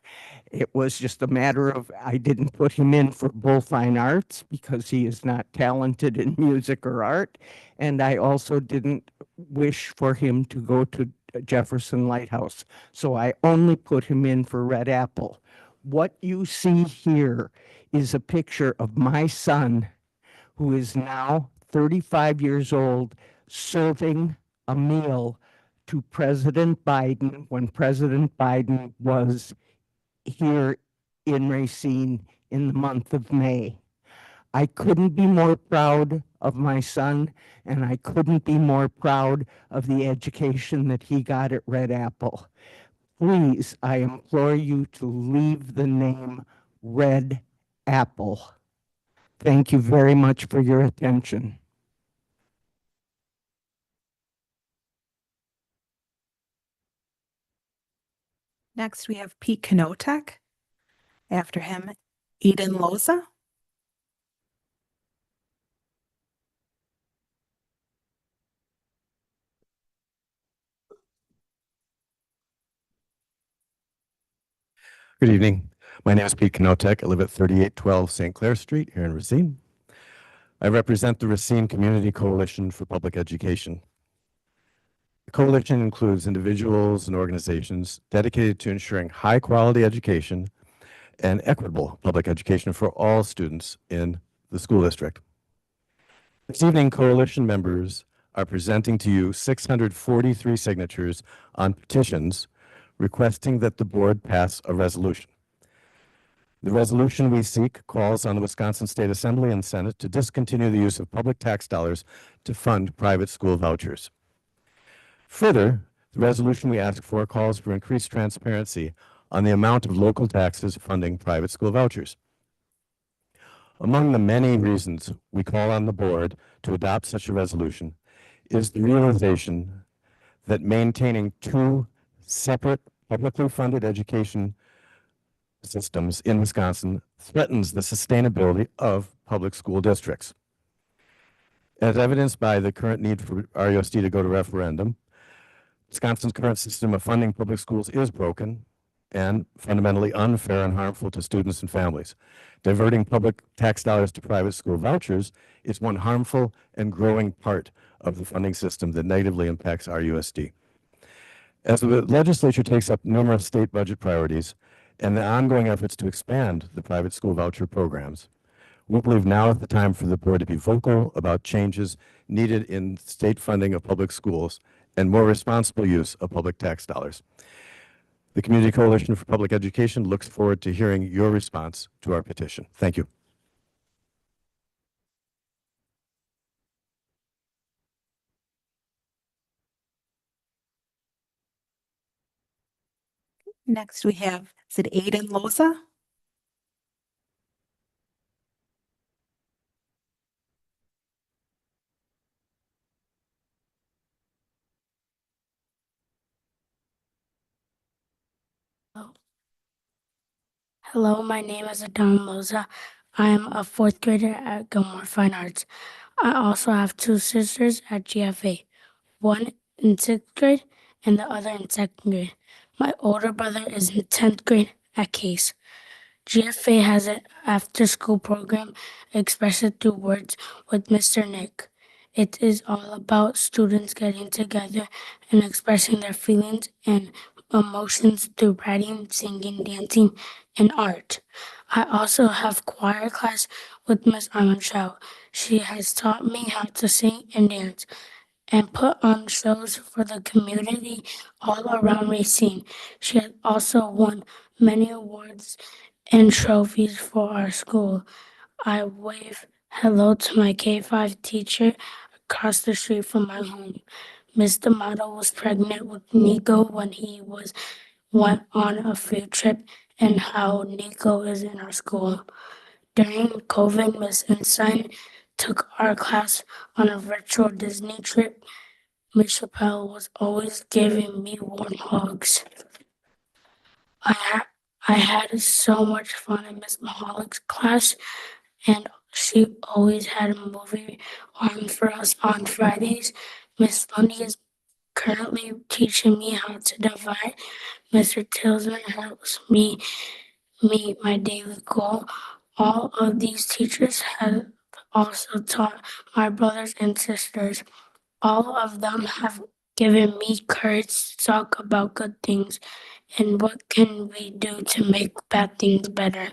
It was just a matter of, I didn't put him in for Bullfine Arts because he is not talented in music or art. And I also didn't wish for him to go to Jefferson Lighthouse. So I only put him in for Red Apple. What you see here is a picture of my son, who is now 35 years old, serving a meal to President Biden when President Biden was here in Racine in the month of May. I couldn't be more proud of my son, and I couldn't be more proud of the education that he got at Red Apple. Please, I implore you to leave the name Red Apple. Thank you very much for your attention. Next, we have Pete Knotek. After him, Eden Loza. Good evening. My name is Pete Knotek. I live at 3812 St. Clair Street here in Racine. I represent the Racine Community Coalition for Public Education. The coalition includes individuals and organizations dedicated to ensuring high-quality education and equitable public education for all students in the school district. This evening, coalition members are presenting to you 643 signatures on petitions requesting that the board pass a resolution. The resolution we seek calls on the Wisconsin State Assembly and Senate to discontinue the use of public tax dollars to fund private school vouchers. Further, the resolution we ask for calls for increased transparency on the amount of local taxes funding private school vouchers. Among the many reasons we call on the board to adopt such a resolution is the realization that maintaining two separate publicly funded education systems in Wisconsin threatens the sustainability of public school districts. As evidenced by the current need for RUSD to go to referendum, Wisconsin's current system of funding public schools is broken and fundamentally unfair and harmful to students and families. Diverting public tax dollars to private school vouchers is one harmful and growing part of the funding system that negatively impacts RUSD. As the legislature takes up numerous state budget priorities and the ongoing efforts to expand the private school voucher programs, we believe now is the time for the board to be vocal about changes needed in state funding of public schools and more responsible use of public tax dollars. The Community Coalition for Public Education looks forward to hearing your response to our petition. Thank you. Next, we have, is it Aiden Loza? Hello, my name is Adam Loza. I am a fourth grader at Gilmore Fine Arts. I also have two sisters at GFA, one in sixth grade and the other in second grade. My older brother is in 10th grade at Case. GFA has an after-school program, Express It Through Words, with Mr. Nick. It is all about students getting together and expressing their feelings and emotions through writing, singing, dancing, and art. I also have choir class with Miss Armstrong. She has taught me how to sing and dance and put on shows for the community all around Racine. She has also won many awards and trophies for our school. I wave hello to my K-5 teacher across the street from my home. Miss D'Amato was pregnant with Nico when he went on a field trip, and how Nico is in our school. During COVID, Miss Ensign took our class on a virtual Disney trip. Miss Chappelle was always giving me warm hugs. I had so much fun in Miss Mahalik's class, and she always had a movie on for us on Fridays. Miss Lundy is currently teaching me how to divide. Mr. Tilsman helps me meet my daily goal. All of these teachers have also taught my brothers and sisters. All of them have given me courage to talk about good things and what can we do to make bad things better.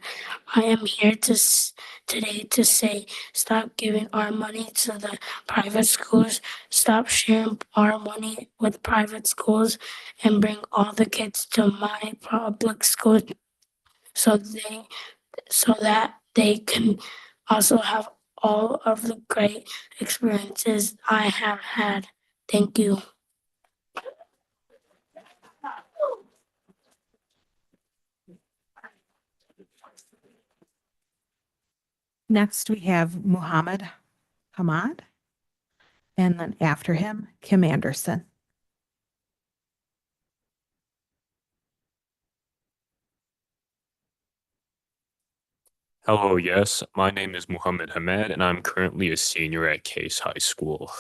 I am here today to say stop giving our money to the private schools, stop sharing our money with private schools, and bring all the kids to my public school so that they can also have all of the great experiences I have had. Thank you. Next, we have Muhammad Hamad. And then after him, Kim Anderson. Hello, yes, my name is Muhammad Hamad, and I'm currently a senior at Case High School.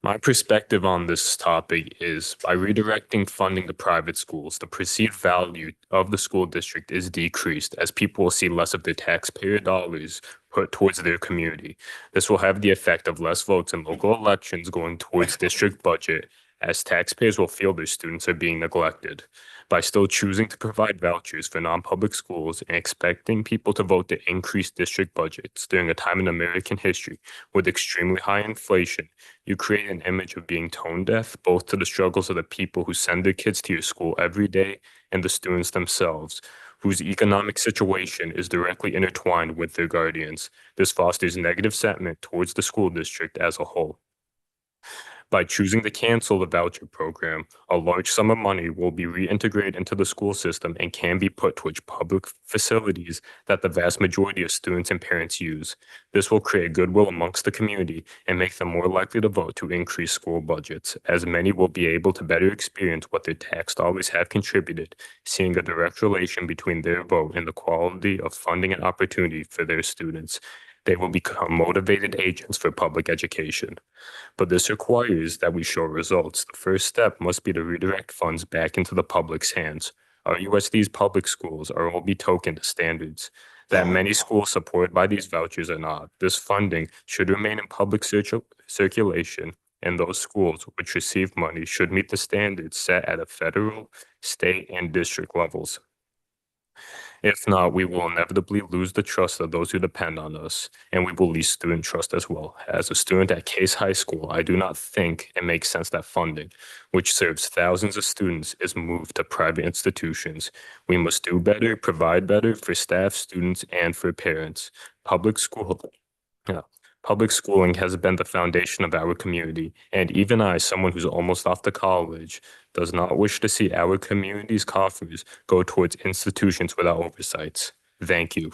My perspective on this topic is by redirecting funding to private schools, the perceived value of the school district is decreased as people will see less of their taxpayer dollars put towards their community. This will have the effect of less votes in local elections going towards district budget, as taxpayers will feel their students are being neglected. By still choosing to provide vouchers for non-public schools and expecting people to vote to increase district budgets during a time in American history with extremely high inflation, you create an image of being tone deaf, both to the struggles of the people who send their kids to your school every day and the students themselves, whose economic situation is directly intertwined with their guardians. This fosters negative sentiment towards the school district as a whole. By choosing to cancel the voucher program, a large sum of money will be reintegrated into the school system and can be put towards public facilities that the vast majority of students and parents use. This will create goodwill amongst the community and make them more likely to vote to increase school budgets, as many will be able to better experience what their tax dollars have contributed, seeing a direct relation between their vote and the quality of funding and opportunity for their students. They will become motivated agents for public education. But this requires that we show results. The first step must be to redirect funds back into the public's hands. Our USD's public schools are all token to standards that many schools supported by these vouchers are not. This funding should remain in public circulation, and those schools which receive money should meet the standards set at a federal, state, and district levels. If not, we will inevitably lose the trust of those who depend on us, and we will lose student trust as well. As a student at Case High School, I do not think it makes sense that funding, which serves thousands of students, is moved to private institutions. We must do better, provide better for staff, students, and for parents. Public schooling has been the foundation of our community, and even I, someone who's almost off to college, does not wish to see our community's coffers go towards institutions without oversights. Thank you.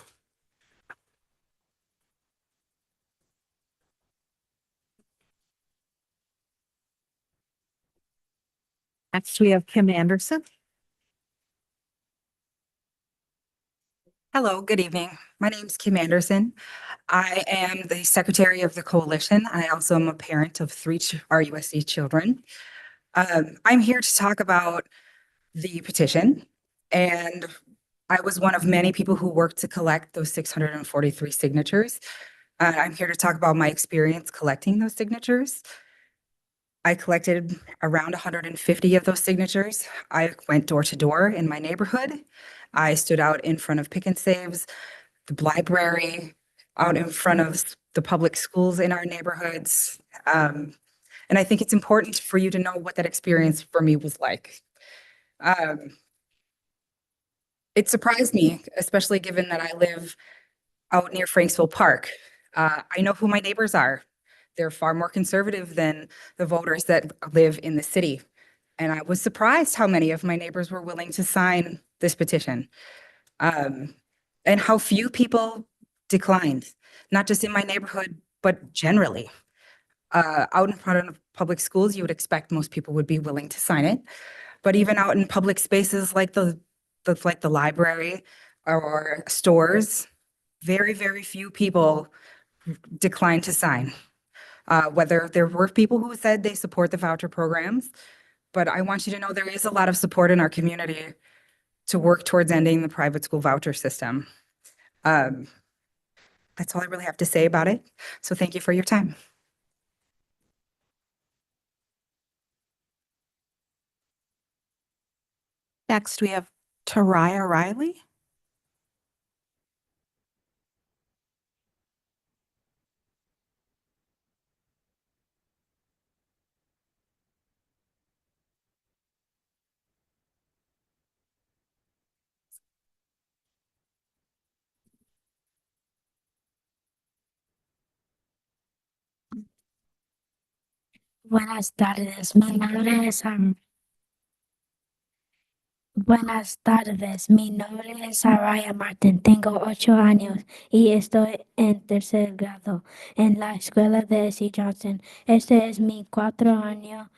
Next, we have Kim Anderson. Hello, good evening. My name is Kim Anderson. I am the secretary of the coalition. I also am a parent of 3 RUSD children. I'm here to talk about the petition, and I was one of many people who worked to collect those 643 signatures. I'm here to talk about my experience collecting those signatures. I collected around 150 of those signatures. I went door to door in my neighborhood. I stood out in front of Pick and Saves, the library, out in front of the public schools in our neighborhoods. And I think it's important for you to know what that experience for me was like. It surprised me, especially given that I live out near Franksville Park. I know who my neighbors are. They're far more conservative than the voters that live in the city. And I was surprised how many of my neighbors were willing to sign this petition. And how few people declined, not just in my neighborhood, but generally. Out in front of public schools, you would expect most people would be willing to sign it. But even out in public spaces like the library or stores, very, very few people declined to sign. Whether there were people who said they support the voucher programs, but I want you to know there is a lot of support in our community to work towards ending the private school voucher system. That's all I really have to say about it. So thank you for your time. Next, we have Taraya Riley. Buenas tardes, mi nombre es Buenas tardes, mi nombre es Araya Martin, tengo 8 años y estoy en 3er grado en la escuela de S.C. Johnson. Este es mi 4 año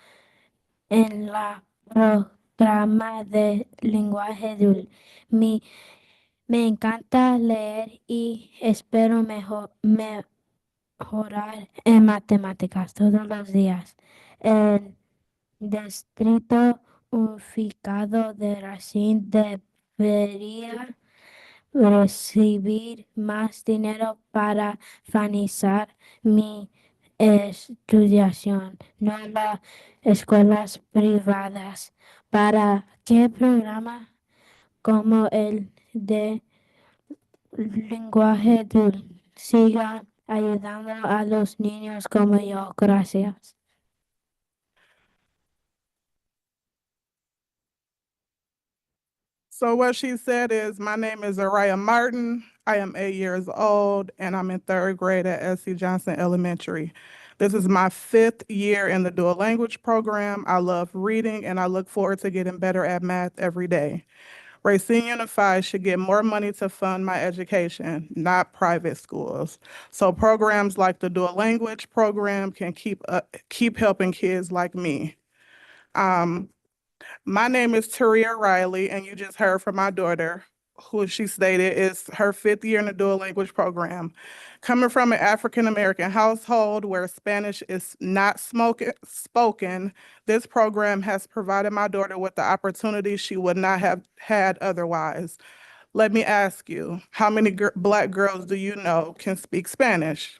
en la programa de lenguaje dul. Me encanta leer y espero mejorar en matemáticas todos los días. El Distrito Unificado de Racine debería recibir más dinero para financiar mi estudiación, no las escuelas privadas. ¿Para qué programa como el de lenguaje siga ayudando a los niños como yo? Gracias. So what she said is, my name is Araya Martin. I am 8 years old and I'm in 3rd grade at S.C. Johnson Elementary. This is my 5th year in the dual language program. I love reading and I look forward to getting better at math every day. Racine Unified should get more money to fund my education, not private schools. So programs like the dual language program can keep helping kids like me. My name is Taria Riley, and you just heard from my daughter, who she stated is her 5th year in the dual language program. Coming from an African-American household where Spanish is not spoken, this program has provided my daughter with the opportunity she would not have had otherwise. Let me ask you, how many Black girls do you know can speak Spanish?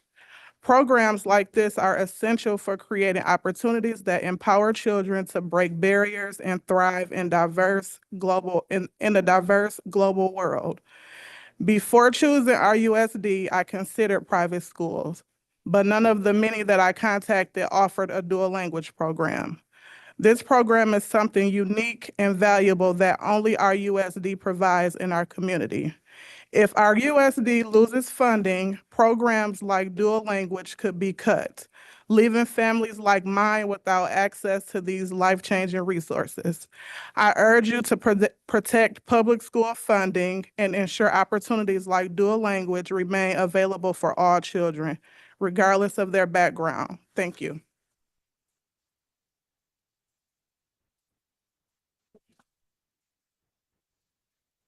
Programs like this are essential for creating opportunities that empower children to break barriers and thrive in a diverse global world. Before choosing RUSD, I considered private schools, but none of the many that I contacted offered a dual language program. This program is something unique and valuable that only RUSD provides in our community. If our USD loses funding, programs like dual language could be cut, leaving families like mine without access to these life-changing resources. I urge you to protect public school funding and ensure opportunities like dual language remain available for all children, regardless of their background. Thank you.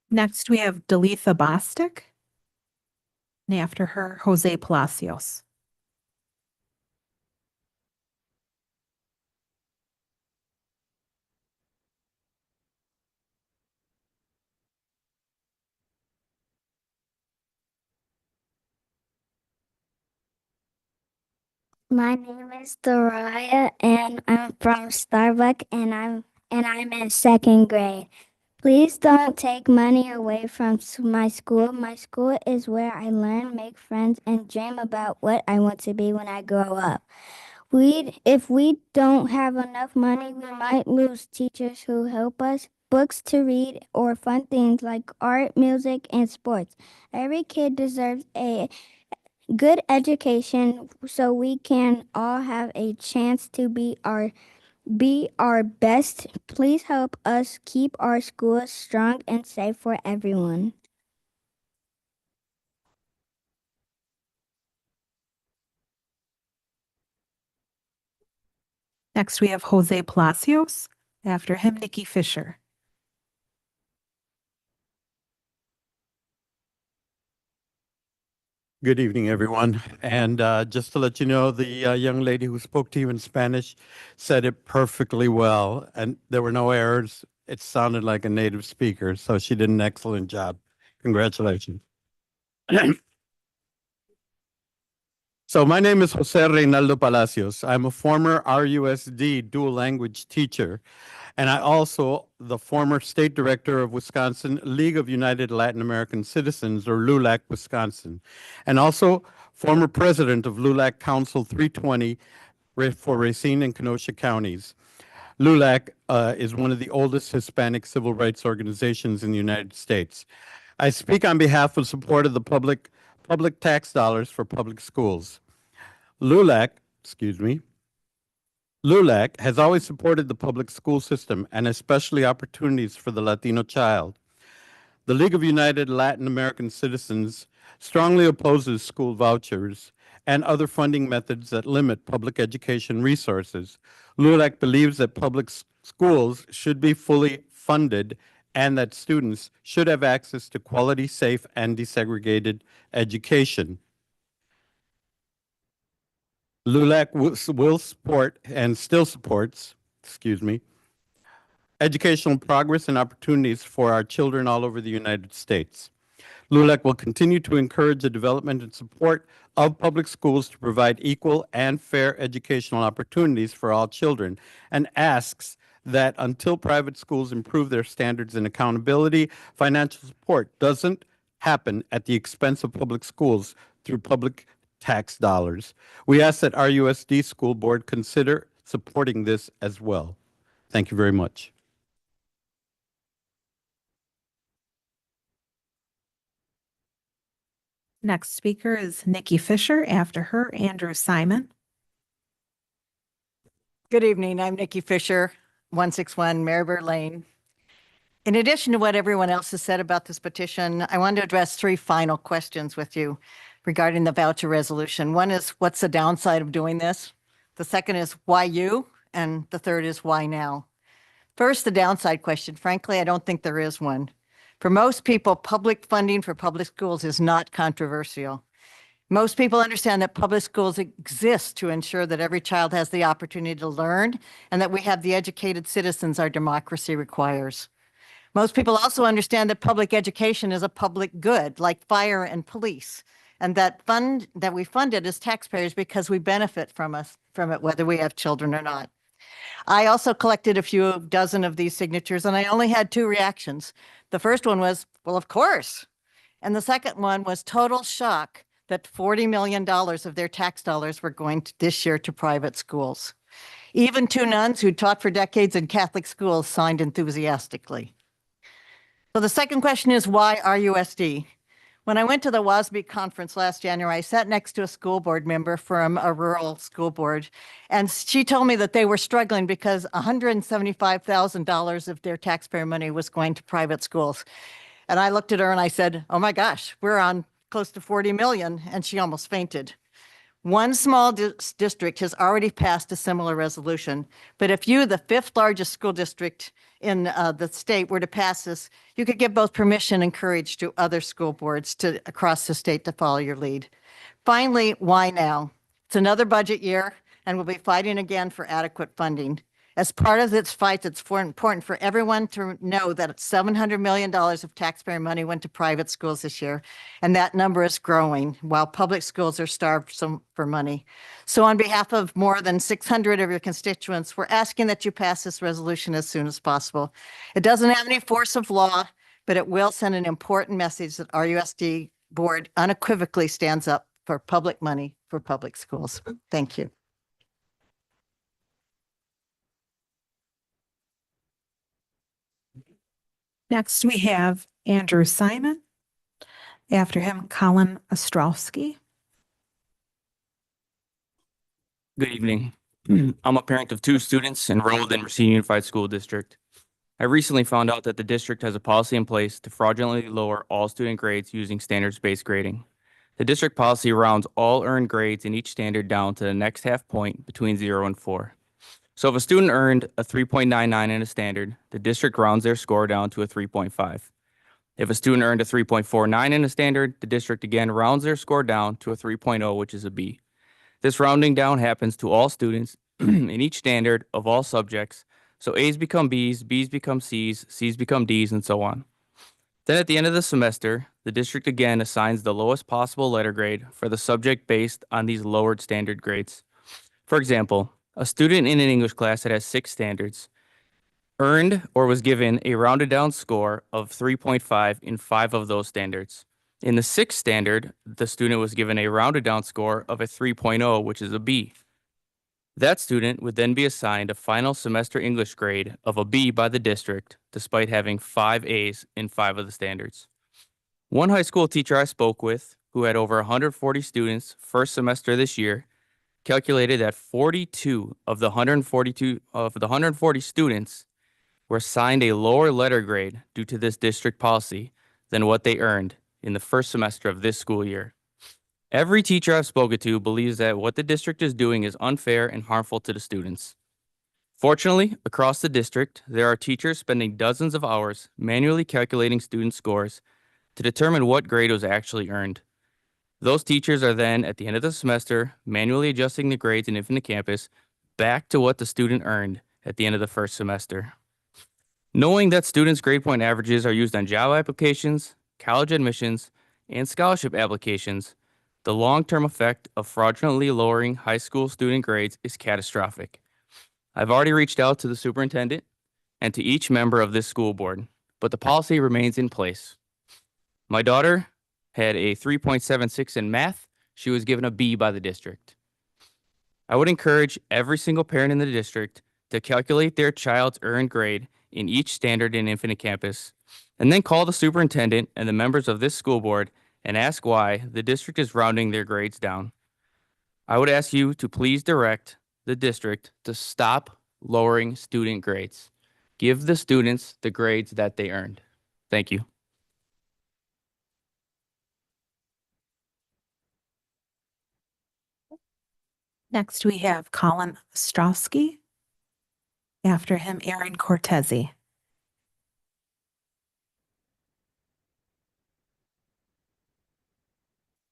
Next, we have Dalitha Bostic. And after her, Jose Palacios. My name is Doraya and I'm from Starbuck and I'm in 2nd grade. Please don't take money away from my school. My school is where I learn, make friends, and dream about what I want to be when I grow up. If we don't have enough money, we might lose teachers who help us, books to read, or fun things like art, music, and sports. Every kid deserves a good education so we can all have a chance to be our best. Please help us keep our schools strong and safe for everyone. Next, we have Jose Palacios. After him, Nikki Fisher. Good evening, everyone. And just to let you know, the young lady who spoke to you in Spanish said it perfectly well, and there were no errors. It sounded like a native speaker, so she did an excellent job. Congratulations. So my name is Jose Reynaldo Palacios. I'm a former RUSD dual language teacher, and I also the former state director of Wisconsin League of United Latin American Citizens, or LULAC Wisconsin, and also former president of LULAC Council 320 for Racine and Kenosha counties. LULAC is one of the oldest Hispanic civil rights organizations in the United States. I speak on behalf of support of the public tax dollars for public schools. LULAC has always supported the public school system and especially opportunities for the Latino child. The League of United Latin American Citizens strongly opposes school vouchers and other funding methods that limit public education resources. LULAC believes that public schools should be fully funded and that students should have access to quality, safe, and desegregated education. LULAC will support and still supports, educational progress and opportunities for our children all over the United States. LULAC will continue to encourage the development and support of public schools to provide equal and fair educational opportunities for all children, and asks that until private schools improve their standards and accountability, financial support doesn't happen at the expense of public schools through public tax dollars. We ask that RUSD School Board consider supporting this as well. Thank you very much. Next speaker is Nikki Fisher. After her, Andrew Simon. Good evening. I'm Nikki Fisher, 161 Marybird Lane. In addition to what everyone else has said about this petition, I wanted to address 3 final questions with you regarding the voucher resolution. One is, what's the downside of doing this? The second is, why you? And the third is, why now? First, the downside question. Frankly, I don't think there is one. For most people, public funding for public schools is not controversial. Most people understand that public schools exist to ensure that every child has the opportunity to learn and that we have the educated citizens our democracy requires. Most people also understand that public education is a public good, like fire and police, and that we fund it as taxpayers because we benefit from it, whether we have children or not. I also collected a few dozen of these signatures, and I only had 2 reactions. The first one was, well, of course. And the second one was total shock that $40 million of their tax dollars were going this year to private schools. Even 2 nuns who taught for decades in Catholic schools signed enthusiastically. So the second question is, why RUSD? When I went to the WASB conference last January, I sat next to a school board member from a rural school board, and she told me that they were struggling because $175,000 of their taxpayer money was going to private schools. And I looked at her and I said, oh my gosh, we're on close to 40 million, and she almost fainted. One small district has already passed a similar resolution, but if you, the 5th largest school district in the state, were to pass this, you could give both permission and courage to other school boards across the state to follow your lead. Finally, why now? It's another budget year, and we'll be fighting again for adequate funding. As part of this fight, it's important for everyone to know that $700 million of taxpayer money went to private schools this year, and that number is growing while public schools are starved for money. So on behalf of more than 600 of your constituents, we're asking that you pass this resolution as soon as possible. It doesn't have any force of law, but it will send an important message that RUSD board unequivocally stands up for public money for public schools. Thank you. Next, we have Andrew Simon. After him, Colin Ostrowski. Good evening. I'm a parent of 2 students enrolled in Racine Unified School District. I recently found out that the district has a policy in place to fraudulently lower all student grades using standards-based grading. The district policy rounds all earned grades in each standard down to the next half point between 0 and 4. So if a student earned a 3.99 in a standard, the district rounds their score down to a 3.5. If a student earned a 3.49 in a standard, the district again rounds their score down to a 3.0, which is a B. This rounding down happens to all students in each standard of all subjects, so A's become B's, B's become C's, C's become D's, and so on. Then at the end of the semester, the district again assigns the lowest possible letter grade for the subject based on these lowered standard grades. For example, a student in an English class that has 6 standards earned or was given a rounded down score of 3.5 in 5 of those standards. In the 6th standard, the student was given a rounded down score of a 3.0, which is a B. That student would then be assigned a final semester English grade of a B by the district, despite having 5 A's in 5 of the standards. One high school teacher I spoke with, who had over 140 students first semester this year, calculated that 42 of the 140 students were assigned a lower letter grade due to this district policy than what they earned in the first semester of this school year. Every teacher I've spoken to believes that what the district is doing is unfair and harmful to the students. Fortunately, across the district, there are teachers spending dozens of hours manually calculating student scores to determine what grade was actually earned. Those teachers are then, at the end of the semester, manually adjusting the grades in Infinite Campus back to what the student earned at the end of the first semester. Knowing that students' grade point averages are used on job applications, college admissions, and scholarship applications, the long-term effect of fraudulently lowering high school student grades is catastrophic. I've already reached out to the superintendent and to each member of this school board, but the policy remains in place. My daughter had a 3.76 in math. She was given a B by the district. I would encourage every single parent in the district to calculate their child's earned grade in each standard in Infinite Campus, and then call the superintendent and the members of this school board and ask why the district is rounding their grades down. I would ask you to please direct the district to stop lowering student grades. Give the students the grades that they earned. Thank you. Next, we have Colin Ostrowski. After him, Aaron Cortese.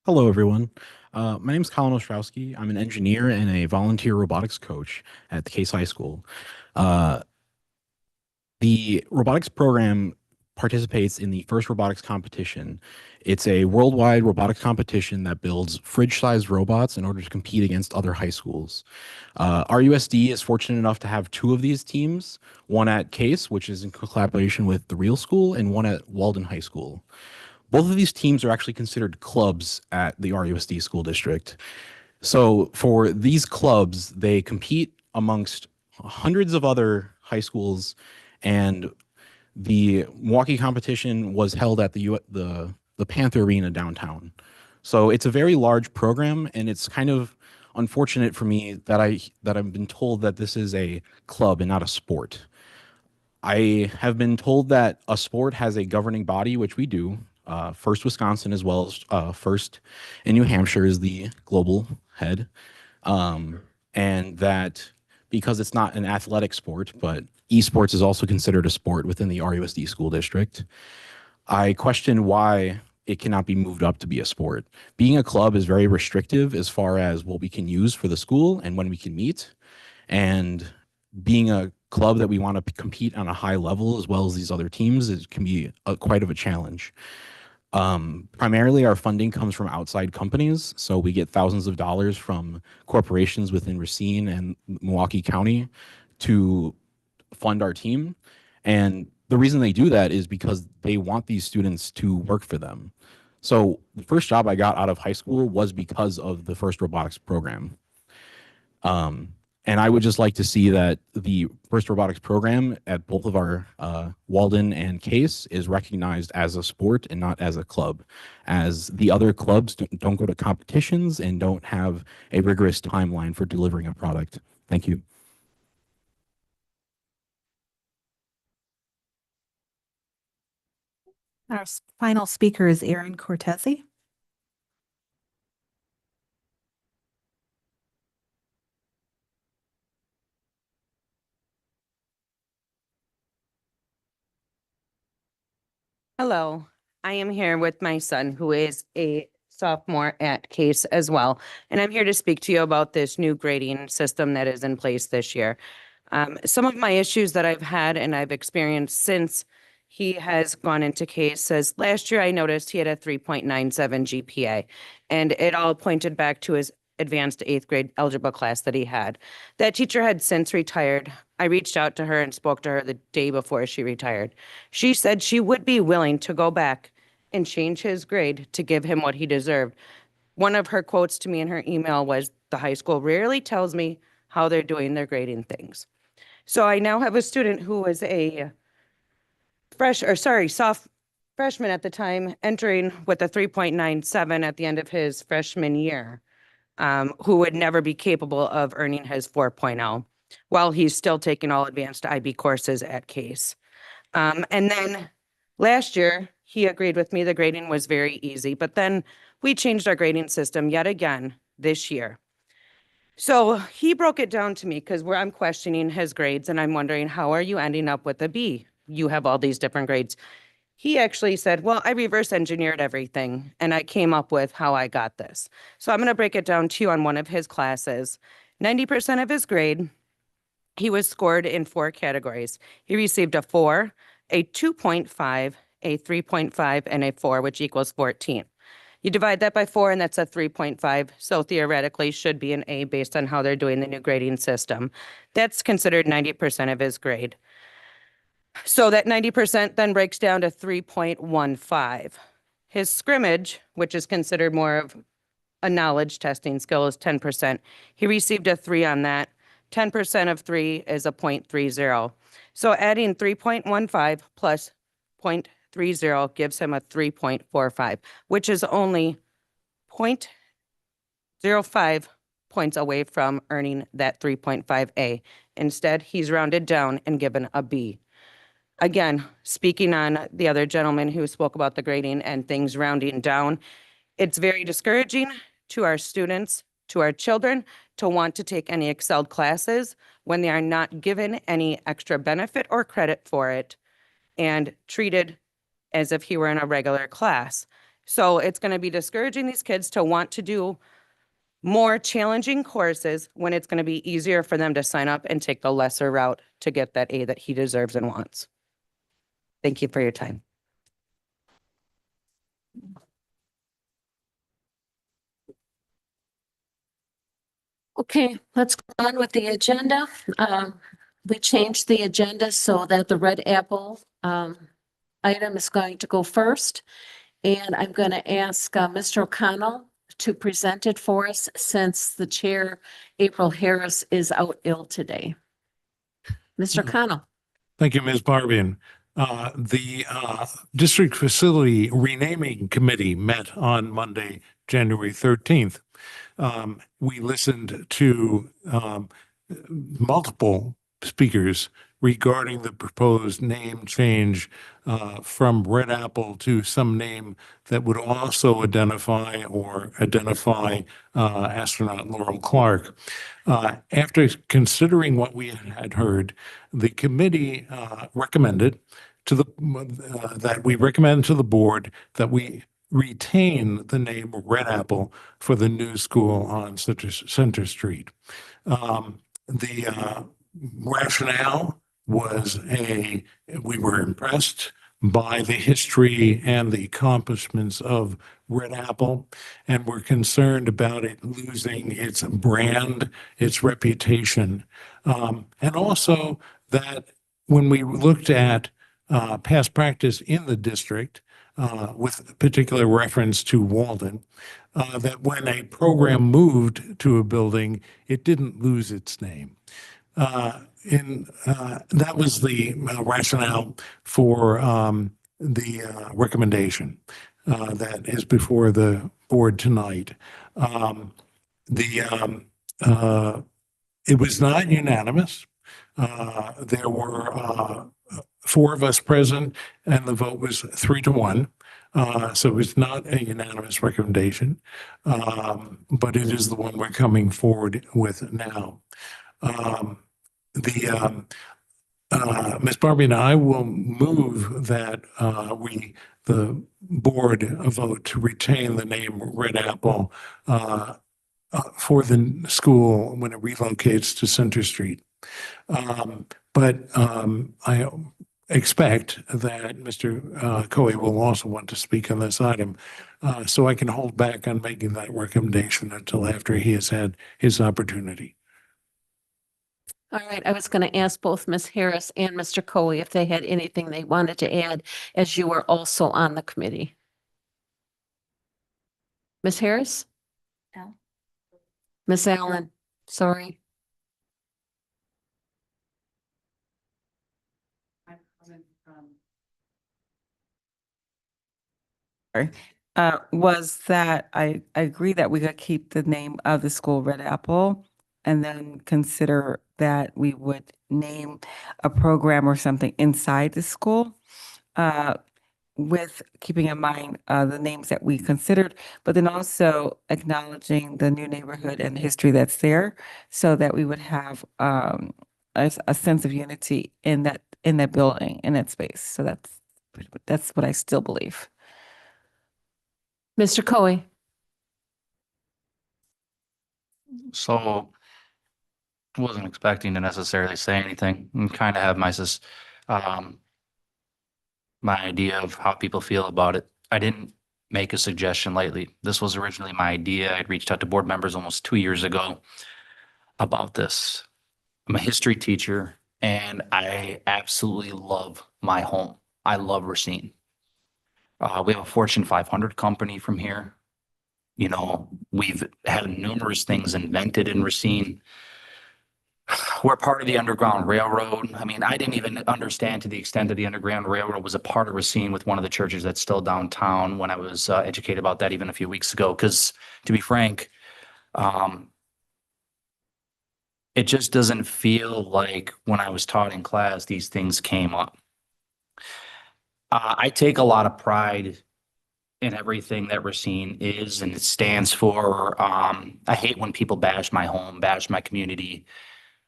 Hello, everyone. My name is Colin Ostrowski. I'm an engineer and a volunteer robotics coach at the Case High School. The robotics program participates in the FIRST Robotics Competition. It's a worldwide robotics competition that builds fridge-sized robots in order to compete against other high schools. RUSD is fortunate enough to have two of these teams, one at Case, which is in collaboration with the Real School, and one at Walden High School. Both of these teams are actually considered clubs at the RUSD school district. So for these clubs, they compete amongst hundreds of other high schools, and the Milwaukee competition was held at the Panther Arena downtown. So it's a very large program, and it's kind of unfortunate for me that I've been told that this is a club and not a sport. I have been told that a sport has a governing body, which we do. First Wisconsin, as well as First in New Hampshire, is the global head. And that because it's not an athletic sport, but esports is also considered a sport within the RUSD school district, I question why it cannot be moved up to be a sport. Being a club is very restrictive as far as what we can use for the school and when we can meet. And being a club that we want to compete on a high level as well as these other teams, it can be quite of a challenge. Primarily, our funding comes from outside companies. So we get thousands of dollars from corporations within Racine and Milwaukee County to fund our team. And the reason they do that is because they want these students to work for them. So the first job I got out of high school was because of the FIRST Robotics program. And I would just like to see that the FIRST Robotics program at both of our Walden and Case is recognized as a sport and not as a club, as the other clubs don't go to competitions and don't have a rigorous timeline for delivering a product. Thank you. Our final speaker is Aaron Cortese. Hello, I am here with my son, who is a sophomore at Case as well. And I'm here to speak to you about this new grading system that is in place this year. Some of my issues that I've had and I've experienced since he has gone into Case says last year I noticed he had a 3.97 GPA, and it all pointed back to his advanced 8th grade algebra class that he had. That teacher had since retired. I reached out to her and spoke to her the day before she retired. She said she would be willing to go back and change his grade to give him what he deserved. One of her quotes to me in her email was, "The high school rarely tells me how they're doing their grading things." So I now have a student who was a soft freshman at the time, entering with a 3.97 at the end of his freshman year, who would never be capable of earning his 4.0 while he's still taking all advanced IB courses at Case. And then last year, he agreed with me the grading was very easy, but then we changed our grading system yet again this year. So he broke it down to me because I'm questioning his grades and I'm wondering, how are you ending up with a B? You have all these different grades. He actually said, well, I reverse engineered everything and I came up with how I got this. So I'm going to break it down to you on one of his classes. 90% of his grade, he was scored in 4 categories. He received a 4, a 2.5, a 3.5, and a 4, which equals 14. You divide that by 4 and that's a 3.5. So theoretically should be an A based on how they're doing the new grading system. That's considered 90% of his grade. So that 90% then breaks down to 3.15. His scrimmage, which is considered more of a knowledge testing skill, is 10%. He received a 3 on that. 10% of 3 is a 0.30. So adding 3.15 plus 0.30 gives him a 3.45, which is only 0.05 points away from earning that 3.5A. Instead, he's rounded down and given a B. Again, speaking on the other gentleman who spoke about the grading and things rounding down, it's very discouraging to our students, to our children, to want to take any Excel classes when they are not given any extra benefit or credit for it and treated as if he were in a regular class. So it's going to be discouraging these kids to want to do more challenging courses when it's going to be easier for them to sign up and take the lesser route to get that A that he deserves and wants. Thank you for your time. Okay, let's go on with the agenda. We changed the agenda so that the Red Apple item is going to go first. And I'm going to ask Mr. O'Connell to present it for us since the chair, April Harris, is out ill today. Mr. O'Connell. Thank you, Ms. Barbian. The District Facility Renaming Committee met on Monday, January 13th. We listened to multiple speakers regarding the proposed name change from Red Apple to some name that would also identify astronaut Laurel Clark. After considering what we had heard, the committee recommended to that we recommend to the board that we retain the name Red Apple for the new school on Center Street. The rationale was we were impressed by the history and the accomplishments of Red Apple, and we're concerned about it losing its brand, its reputation. And also that when we looked at past practice in the district, with particular reference to Walden, that when a program moved to a building, it didn't lose its name. That was the rationale for the recommendation that is before the board tonight. It was not unanimous. There were 4 of us present, and the vote was 3-1. So it was not a unanimous recommendation, but it is the one we're coming forward with now. Ms. Barbie and I will move that the board vote to retain the name Red Apple for the school when it relocates to Center Street. But I expect that Mr. Coe will also want to speak on this item. So I can hold back on making that recommendation until after he has had his opportunity. All right, I was going to ask both Ms. Harris and Mr. Coe if they had anything they wanted to add, as you were also on the committee. Ms. Harris? No. Ms. Allen, sorry. Was that I agree that we could keep the name of the school Red Apple and then consider that we would name a program or something inside the school with keeping in mind the names that we considered, but then also acknowledging the new neighborhood and the history that's there so that we would have a sense of unity in that building, in that space. So that's But that's what I still believe. Mr. Coe? So wasn't expecting to necessarily say anything and kind of have my idea of how people feel about it. I didn't make a suggestion lately. This was originally my idea. I'd reached out to board members almost 2 years ago about this. I'm a history teacher and I absolutely love my home. I love Racine. We have a Fortune 500 company from here. You know, we've had numerous things invented in Racine. We're part of the Underground Railroad. I mean, I didn't even understand to the extent that the Underground Railroad was a part of Racine with one of the churches that's still downtown when I was educated about that even a few weeks ago. Because to be frank, it just doesn't feel like when I was taught in class, these things came up. I take a lot of pride in everything that Racine is and it stands for. I hate when people bash my home, bash my community.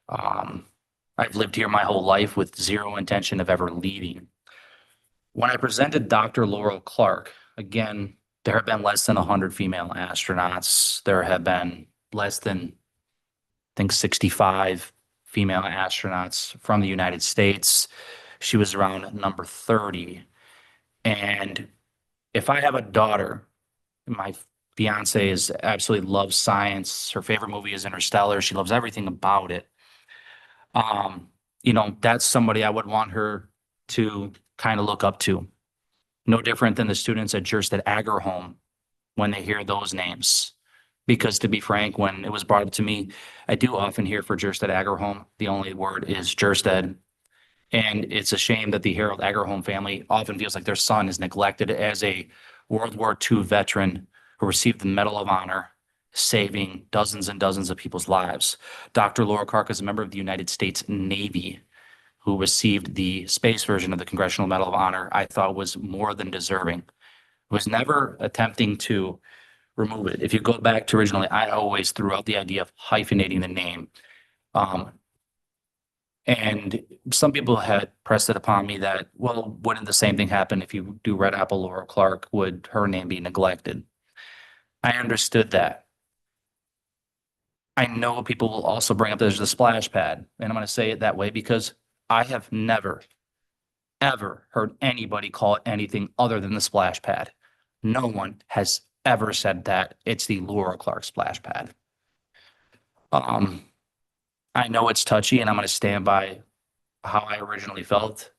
I've lived here my whole life with zero intention of ever leaving. When I presented Dr. Laurel Clark, again, there have been less than 100 female astronauts. There have been less than, I think, 65 female astronauts from the United States. She was around number 30. And if I have a daughter, my fiance absolutely loves science. Her favorite movie is Interstellar. She loves everything about it. You know, that's somebody I would want her to kind of look up to. No different than the students at Jerstead Agerholm when they hear those names. Because to be frank, when it was brought up to me, I do often hear for Jerstead Agerholm, the only word is Jerstead. And it's a shame that the Harold Agerholm family often feels like their son is neglected as a World War II veteran who received the Medal of Honor, saving dozens and dozens of people's lives. Dr. Laura Clark is a member of the United States Navy who received the space version of the Congressional Medal of Honor. I thought was more than deserving. Was never attempting to remove it. If you go back to originally, I always threw out the idea of hyphenating the name. And some people had pressed it upon me that, well, wouldn't the same thing happen if you do Red Apple Laura Clark? Would her name be neglected? I understood that. I know people will also bring up there's the splash pad, and I'm going to say it that way because I have never, ever heard anybody call it anything other than the splash pad. No one has ever said that it's the Laura Clark splash pad. I know it's touchy, and I'm going to stand by how I originally felt.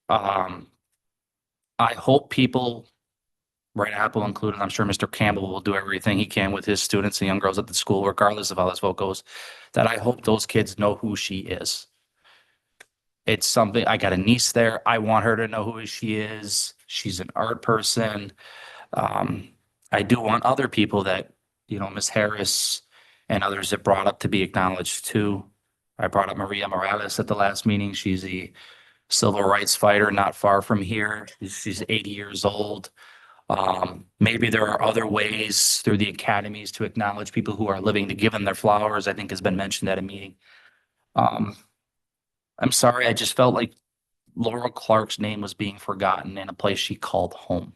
I hope people, Red Apple included, I'm sure Mr. Campbell will do everything he can with his students and young girls at the school, regardless of how this vote goes, that I hope those kids know who she is. It's something, I got a niece there. I want her to know who she is. She's an art person. I do want other people that, you know, Ms. Harris and others have brought up to be acknowledged too. I brought up Maria Morales at the last meeting. She's a civil rights fighter not far from here. She's 80 years old. Maybe there are other ways through the academies to acknowledge people who are living, to give them their flowers, I think has been mentioned at a meeting. I'm sorry, I just felt like Laura Clark's name was being forgotten in a place she called home.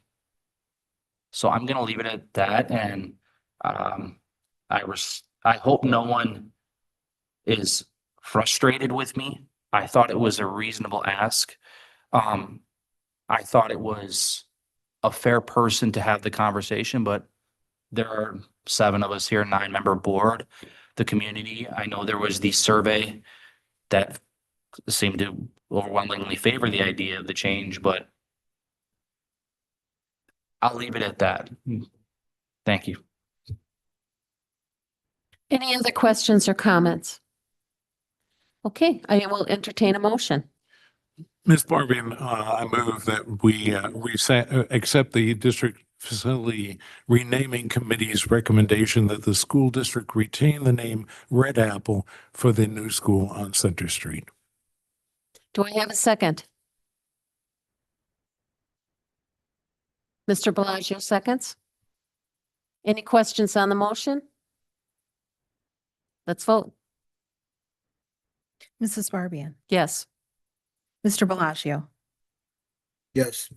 So I'm going to leave it at that. And I hope no one is frustrated with me. I thought it was a reasonable ask. I thought it was a fair person to have the conversation, but there are 7 of us here, 9-member board, the community. I know there was the survey that seemed to overwhelmingly favor the idea of the change, but I'll leave it at that. Thank you. Any other questions or comments? Okay, I will entertain a motion. Ms. Barbian, I move that we accept the district facility renaming committee's recommendation that the school district retain the name Red Apple for the new school on Center Street. Do I have a second? Mr. Bellagio seconds. Any questions on the motion? Let's vote. Mrs. Barbian, Yes. Mr. Bellagio, Yes.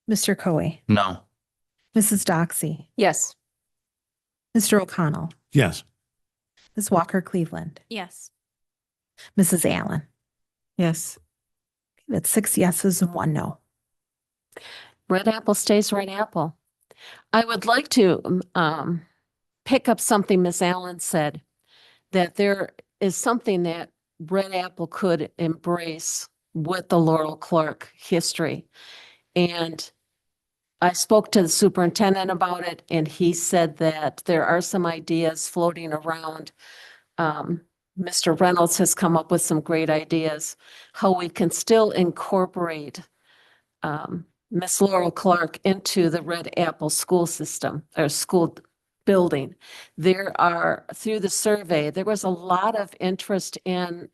Mr. Coe, No. Mrs. Doxy, Yes. Mr. O'Connell, Yes. Ms. Walker Cleveland, Yes. Mrs. Allen. Yes. That's 6 yeses and 1 no. Red apple stays red apple. I would like to pick up something Miss Allen said, that there is something that Red Apple could embrace with the Laurel Clark history. And I spoke to the superintendent about it, and he said that there are some ideas floating around. Mr. Reynolds has come up with some great ideas, how we can still incorporate Miss Laurel Clark into the Red Apple school system or school building. There are, through the survey, there was a lot of interest in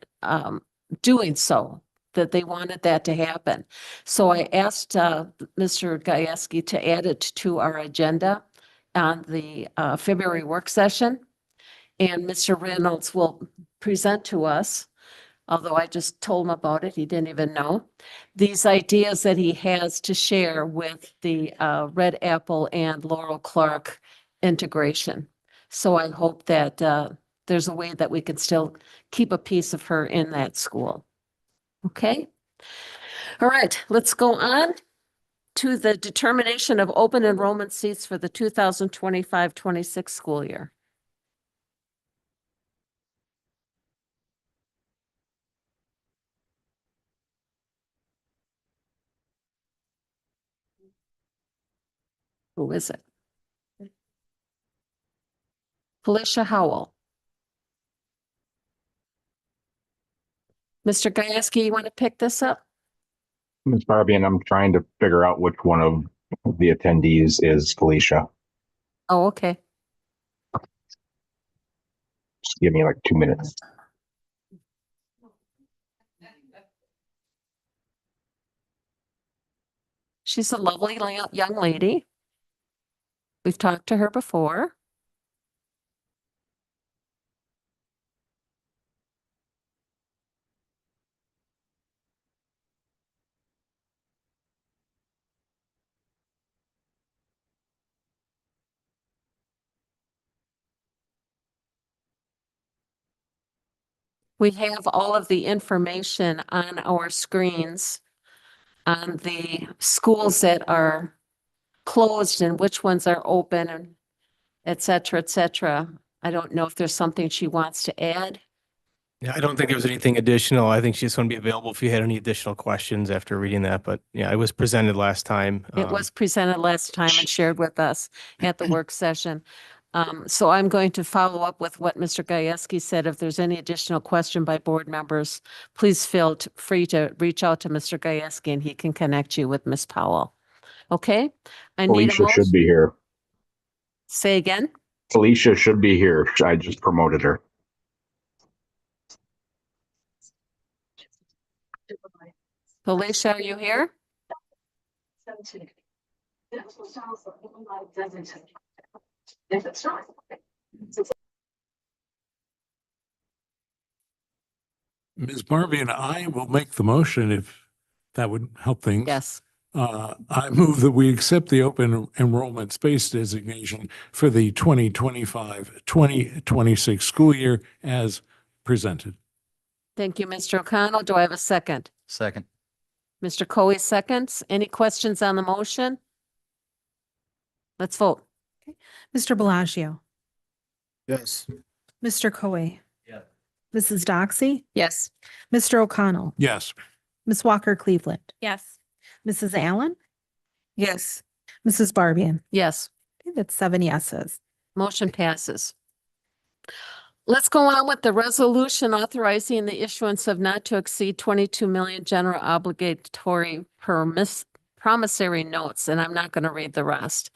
doing so, that they wanted that to happen. So I asked Mr. Gajewski to add it to our agenda on the February work session. And Mr. Reynolds will present to us, although I just told him about it, he didn't even know, these ideas that he has to share with the Red Apple and Laurel Clark integration. So I hope that there's a way that we can still keep a piece of her in that school. Okay? All right, let's go on to the determination of open enrollment seats for the 2025-26 school year. Who is it? Felicia Howell. Mr. Gajewski, you want to pick this up? Ms. Barbie, and I'm trying to figure out which one of the attendees is Felicia. Oh, okay. Just give me like 2 minutes. She's a lovely young lady. We've talked to her before. We have all of the information on our screens on the schools that are closed and which ones are open and et cetera, et cetera. I don't know if there's something she wants to add. Yeah, I don't think there was anything additional. I think she's going to be available if you had any additional questions after reading that. But yeah, it was presented last time. It was presented last time and shared with us at the work session. So I'm going to follow up with what Mr. Gajewski said. If there's any additional question by board members, please feel free to reach out to Mr. Gajewski and he can connect you with Ms. Powell. Okay? I need a Felicia motion. should be here. Say again? Felicia should be here. I just promoted her. Felicia, are you here? Ms. Barbie and I will make the motion if that would help things. Yes. I move that we accept the open enrollment space designation for the 2025-2026 school year as presented. Thank you, Mr. O'Connell. Do I have a second? Second. Mr. Coe seconds. Any questions on the motion? Let's vote. Mr. Bellagio, Yes. Mr. Coe, Yeah. Mrs. Doxy, Yes. Mr. O'Connell, Yes. Ms. Walker Cleveland, Yes. Mrs. Allen, Yes. Mrs. Barbian. Yes. Okay, that's 7 yeses. Motion passes. Let's go on with the resolution authorizing the issuance of not to exceed 22 million general obligatory promissory notes, and I'm not going to read the rest.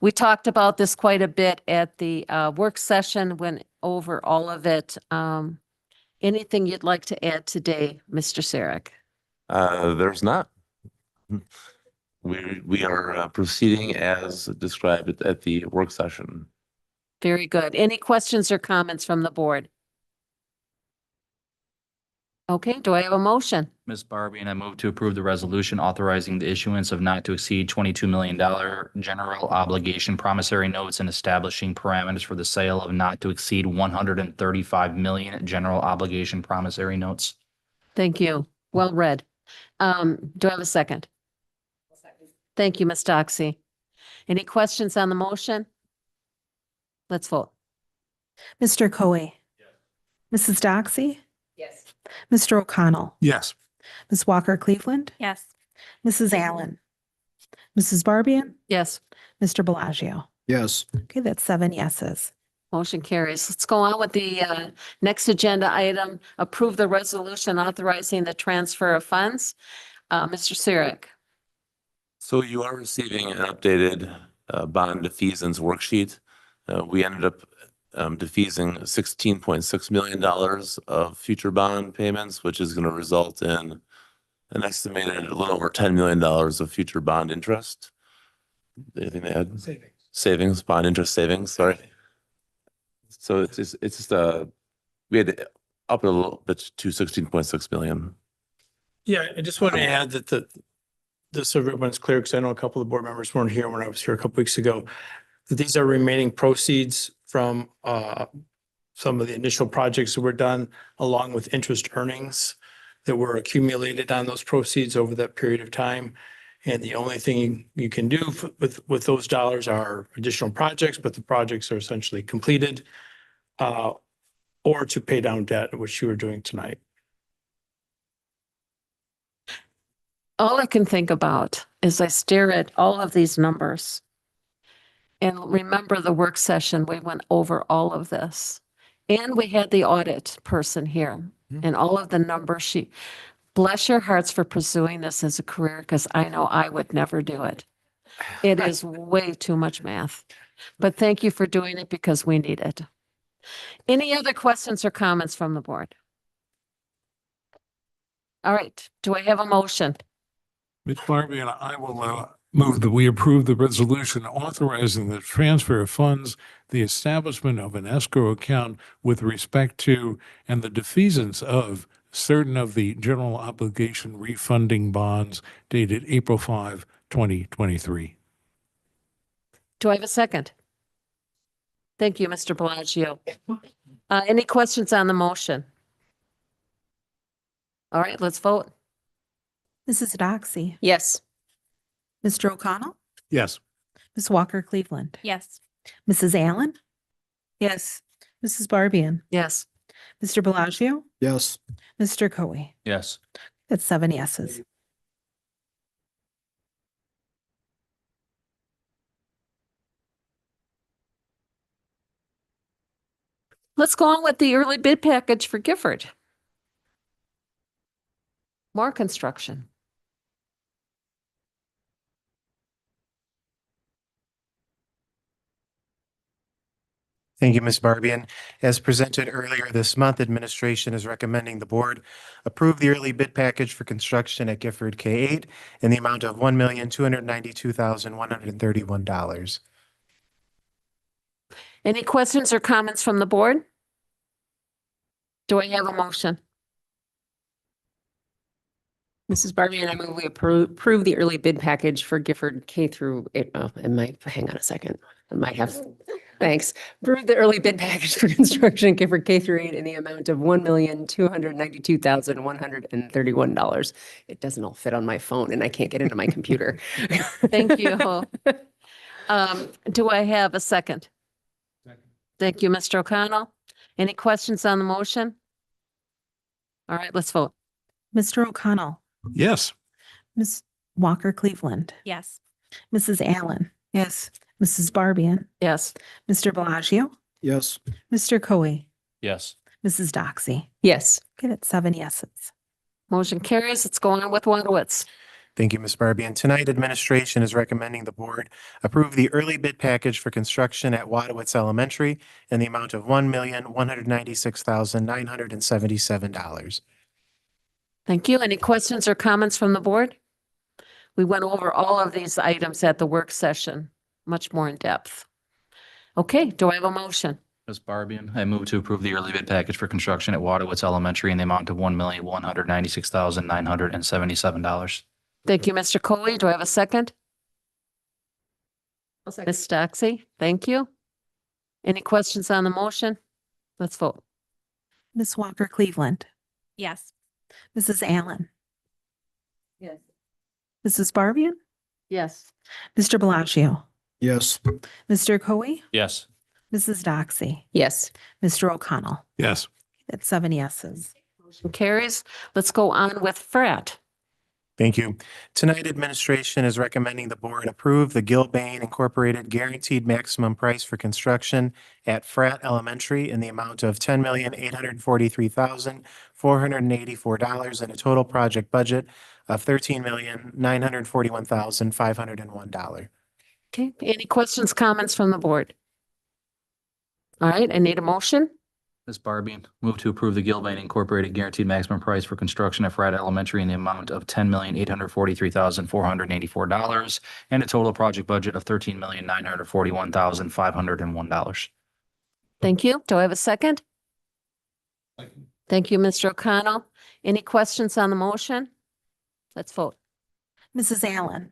We talked about this quite a bit at the work session, went over all of it. Anything you'd like to add today, Mr. Sarek? There's not. We are proceeding as described at the work session. Very good. Any questions or comments from the board? Okay, do I have a motion? Ms. Barbie, and I move to approve the resolution authorizing the issuance of not to exceed $22 million general obligation promissory notes and establishing parameters for the sale of not to exceed 135 million general obligation promissory notes. Thank you. Well read. Do I have a second? Thank you, Ms. Doxy. Any questions on the motion? Let's vote. Mr. Coe. Mrs. Doxy? Yes. Mr. O'Connell? Yes. Ms. Walker Cleveland? Yes. Mrs. Allen? Mrs. Barbian? Yes. Mr. Bellagio? Yes. Okay, that's 7 yeses. Motion carries. Let's go on with the next agenda item. Approve the resolution authorizing the transfer of funds. Mr. Sirik. So you are receiving an updated bond defeasance worksheet. We ended up defeasing $16.6 million of future bond payments, which is going to result in an estimated a little over $10 million of future bond interest. Anything to add? Savings, bond interest savings, sorry. So it's just we had to up it a little bit to 16.6 million. Yeah, I just want to add that this so everyone's clear, because I know a couple of board members weren't here when I was here a couple weeks ago, that these are remaining proceeds from some of the initial projects that were done, along with interest earnings that were accumulated on those proceeds over that period of time. And the only thing you can do with those dollars are additional projects, but the projects are essentially completed, or to pay down debt, which you are doing tonight. All I can think about is I stare at all of these numbers. And remember the work session, we went over all of this. And we had the audit person here and all of the numbers bless your hearts for pursuing this as a career, because I know I would never do it. It is way too much math. But thank you for doing it, because we need it. Any other questions or comments from the board? All right, do I have a motion? Ms. Barbie and I will move that we approve the resolution authorizing the transfer of funds, the establishment of an escrow account with respect to, and the defeasance of certain of the general obligation refunding bonds dated April 5, 2023. Do I have a second? Thank you, Mr. Bellagio. Any questions on the motion? All right, let's vote. Mrs. Doxy? Yes. Mr. O'Connell? Yes. Ms. Walker Cleveland? Yes. Mrs. Allen? Yes. Mrs. Barbian? Yes. Mr. Bellagio? Yes. Mr. Coe? Yes. That's 7 yeses. Let's go on with the early bid package for Gifford. More construction. Thank you, Ms. Barbian. As presented earlier this month, administration is recommending the board approve the early bid package for construction at Gifford K8 in the amount of $1,292,131. Any questions or comments from the board? Do I have a motion? Mrs. Barbie and I move we approve the early bid package for Gifford K through 8. Oh, it might, hang on a second. I might have, thanks. Approve the early bid package for construction at Gifford K through 8 in the amount of $1,292,131. It doesn't all fit on my phone and I can't get into my computer. Thank you. Do I have a second? Thank you, Mr. O'Connell. Any questions on the motion? All right, let's vote. Mr. O'Connell? Yes. Ms. Walker Cleveland? Yes. Mrs. Allen? Yes. Mrs. Barbian? Yes. Mr. Bellagio? Yes. Mr. Coe? Yes. Mrs. Doxy? Yes. Okay, that's 7 yeses. Motion carries. Let's go on with Wadowitz. Thank you, Ms. Barbian. Tonight, administration is recommending the board approve the early bid package for construction at Wadowitz Elementary in the amount of $1,196,977. Thank you. Any questions or comments from the board? We went over all of these items at the work session, much more in depth. Okay, do I have a motion? Ms. Barbian, I move to approve the early bid package for construction at Wadowitz Elementary in the amount of $1,196,977. Thank you, Mr. Coley. Do I have a second? Ms. Doxy, thank you. Any questions on the motion? Let's vote. Ms. Walker Cleveland, Yes. Mrs. Allen, Yes. Mrs. Barbian, Yes. Mr. Bellagio, Yes. Mr. Coe, Yes. Mrs. Doxy, Yes. Mr. O'Connell. Yes. That's 7 yeses. Motion carries. Let's go on with Frat. Thank you. Tonight, administration is recommending the board approve the Gilbane Incorporated Guaranteed Maximum Price for Construction at Pratt Elementary in the amount of $10,843,484 and a total project budget of $13,941,501. Okay, any questions, comments from the board? All right, I need a motion. Ms. Barbian, move to approve the Gilbane Incorporated Guaranteed Maximum Price for Construction at Frat Elementary in the amount of $10,843,484 and a total project budget of $13,941,501. Thank you. Do I have a second? Thank you, Mr. O'Connell. Any questions on the motion? Let's vote. Mrs. Allen,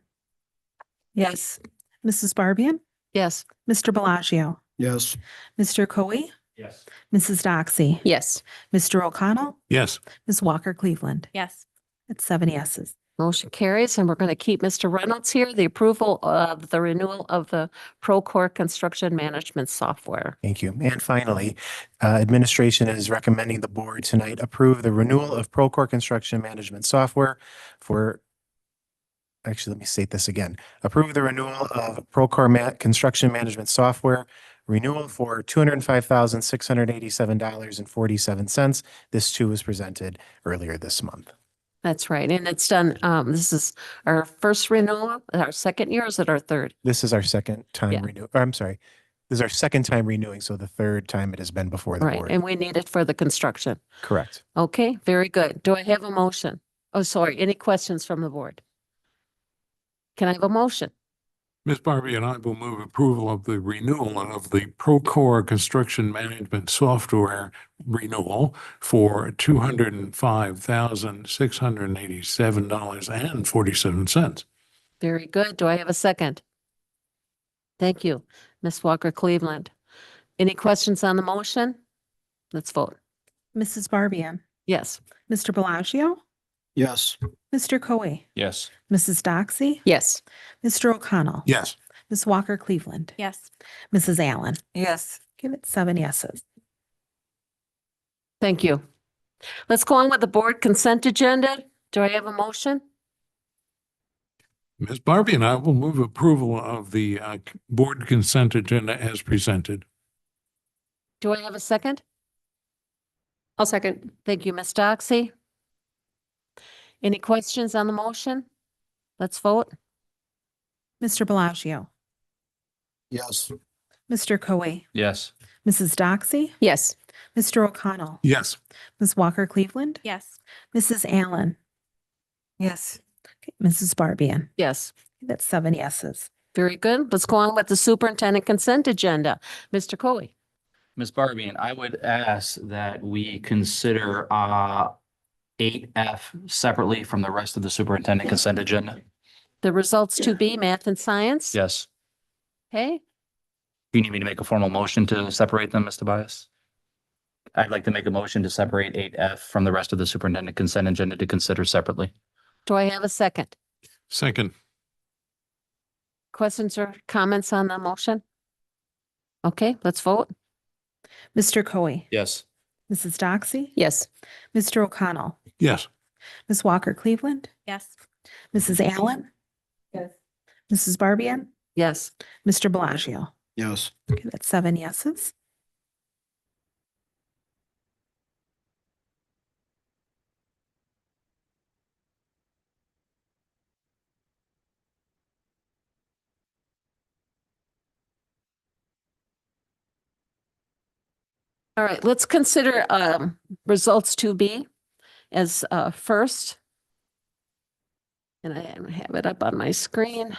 Yes. Mrs. Barbian, Yes. Mr. Bellagio, Yes. Mr. Coe, Yes. Mrs. Doxy, Yes. Mr. O'Connell, Yes. Ms. Walker Cleveland. Yes. That's 7 yeses. Motion carries, and we're going to keep Mr. Reynolds here, the approval of the renewal of the Procore Construction Management Software. Thank you. And finally, administration is recommending the board tonight approve the renewal of Procore Construction Management Software for, actually, let me state this again. Approve the renewal of Procore Construction Management Software renewal for $205,687.47. This too was presented earlier this month. That's right, and it's done, this is our first renewal, our second year, or is it our third? This is our second time Yeah. renew, or I'm sorry, this is our second time renewing, so the third time it has been before the Right, board. and we need it for the construction. Correct. Okay, very good. Do I have a motion? Oh, sorry, any questions from the board? Can I have a motion? Ms. Barbie and I will move approval of the renewal of the Procore Construction Management Software renewal for $205,687.47. Very good. Do I have a second? Thank you, Ms. Walker Cleveland. Any questions on the motion? Let's vote. Mrs. Barbian, Yes. Mr. Bellagio, Yes. Mr. Coe, Yes. Mrs. Doxy, Yes. Mr. O'Connell, Yes. Ms. Walker Cleveland, Yes. Mrs. Allen. Yes. Give it 7 yeses. Thank you. Let's go on with the board consent agenda. Do I have a motion? Ms. Barbie and I will move approval of the board consent agenda as presented. Do I have a second? I'll second. Thank you, Ms. Doxy. Any questions on the motion? Let's vote. Mr. Bellagio, Yes. Mr. Coe, Yes. Mrs. Doxy, Yes. Mr. O'Connell, Yes. Ms. Walker Cleveland, Yes. Mrs. Allen, Yes. Mrs. Barbian. Yes. That's 7 yeses. Very good. Let's go on with the superintendent consent agenda. Mr. Coe. Ms. Barbian, I would ask that we consider 8F separately from the rest of the superintendent consent agenda. The results to be math and science. Yes. Okay, Do you need me to make a formal motion to separate them, Mr. Tobias? I'd like to make a motion to separate 8F from the rest of the superintendent consent agenda to consider separately. do I have a second? Second. Questions or comments on the motion? Okay, let's vote. Mr. Coe, Yes. Mrs. Doxy, Yes. Mr. O'Connell, Yes. Ms. Walker Cleveland, Yes. Mrs. Allen, Yes. Mrs. Barbian, Yes. Mr. Bellagio. Yes. Okay, that's 7 yeses. All right, let's consider results to be as first. And I have it up on my screen.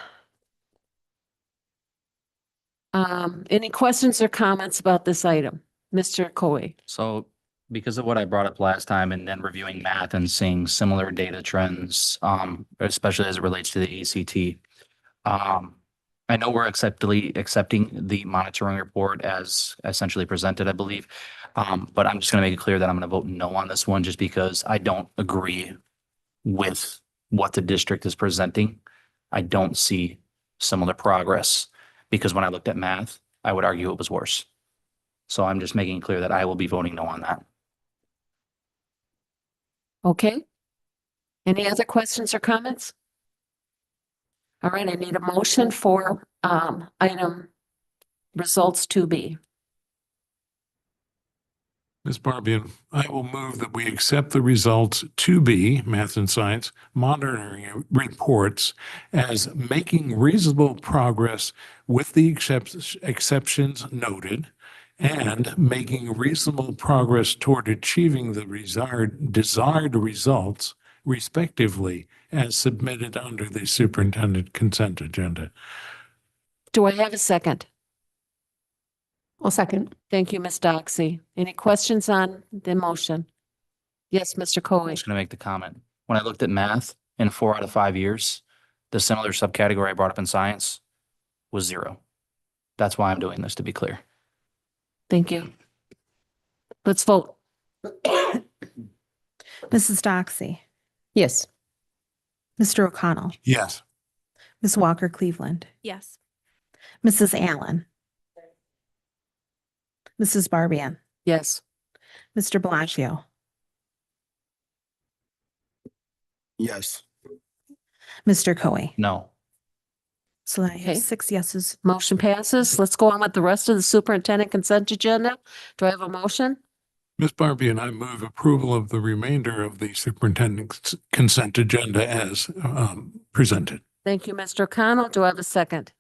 Any questions or comments about this item? Mr. Coe. So because of what I brought up last time and then reviewing math and seeing similar data trends, especially as it relates to the ACT, I know we're accepting the monitoring report as essentially presented, I believe. But I'm just going to make it clear that I'm going to vote no on this one just because I don't agree with what the district is presenting. I don't see similar progress because when I looked at math, I would argue it was worse. So I'm just making it clear that I will be voting no on that. Okay. Any other questions or comments? All right, I need a motion for item results 2B. Ms. Barbian, I will move that we accept the results 2B, Math and Science, monitoring reports as making reasonable progress with the exceptions noted and making reasonable progress toward achieving the desired results respectively as submitted under the superintendent consent agenda. Do I have a second? I'll second. Thank you, Ms. Doxy. Any questions on the motion? Yes, Mr. Coe. I'm just going to make the comment. When I looked at math in 4 out of 5 years, the similar subcategory I brought up in science was 0. That's why I'm doing this, to be clear. Thank you. Let's vote. Mrs. Doxy, Yes. Mr. O'Connell, Yes. Ms. Walker Cleveland, Yes. Mrs. Allen, Mrs. Barbian, Yes. Mr. Bellagio, Yes. Mr. Coe. No. So I Okay. have 6 yeses. Motion passes. Let's go on with the rest of the superintendent consent agenda. Do I have a motion? Ms. Barbian, I move approval of the remainder of the superintendent's consent agenda as presented. Thank you, Mr. O'Connell. Do I have a second?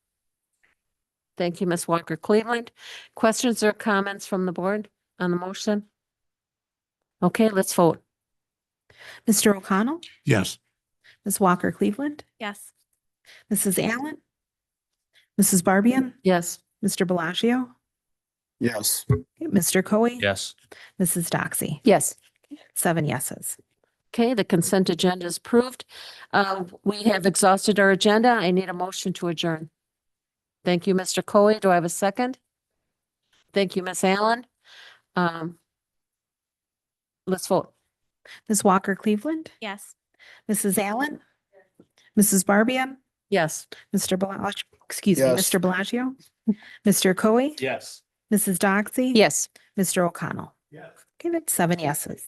Thank you, Ms. Walker Cleveland. Questions or comments from the board on the motion? Okay, let's vote. Mr. O'Connell, Yes. Ms. Walker Cleveland, Yes. Mrs. Allen, Mrs. Barbian, Yes. Mr. Bellagio, Yes. Mr. Coe, Yes. Mrs. Doxy. Yes. 7 yeses. Okay, the consent agenda is approved. We have exhausted our agenda. I need a motion to adjourn. Thank you, Mr. Coe. Do I have a second? Thank you, Ms. Allen. Let's vote. Ms. Walker Cleveland, Yes. Mrs. Allen, Mrs. Barbian, Yes. Mr. Bellagio, excuse me, Yes. Mr. Bellagio, Mr. Coe, Yes. Mrs. Doxy. Yes. Mr. O'Connell. Yes. Okay, that's 7 yeses.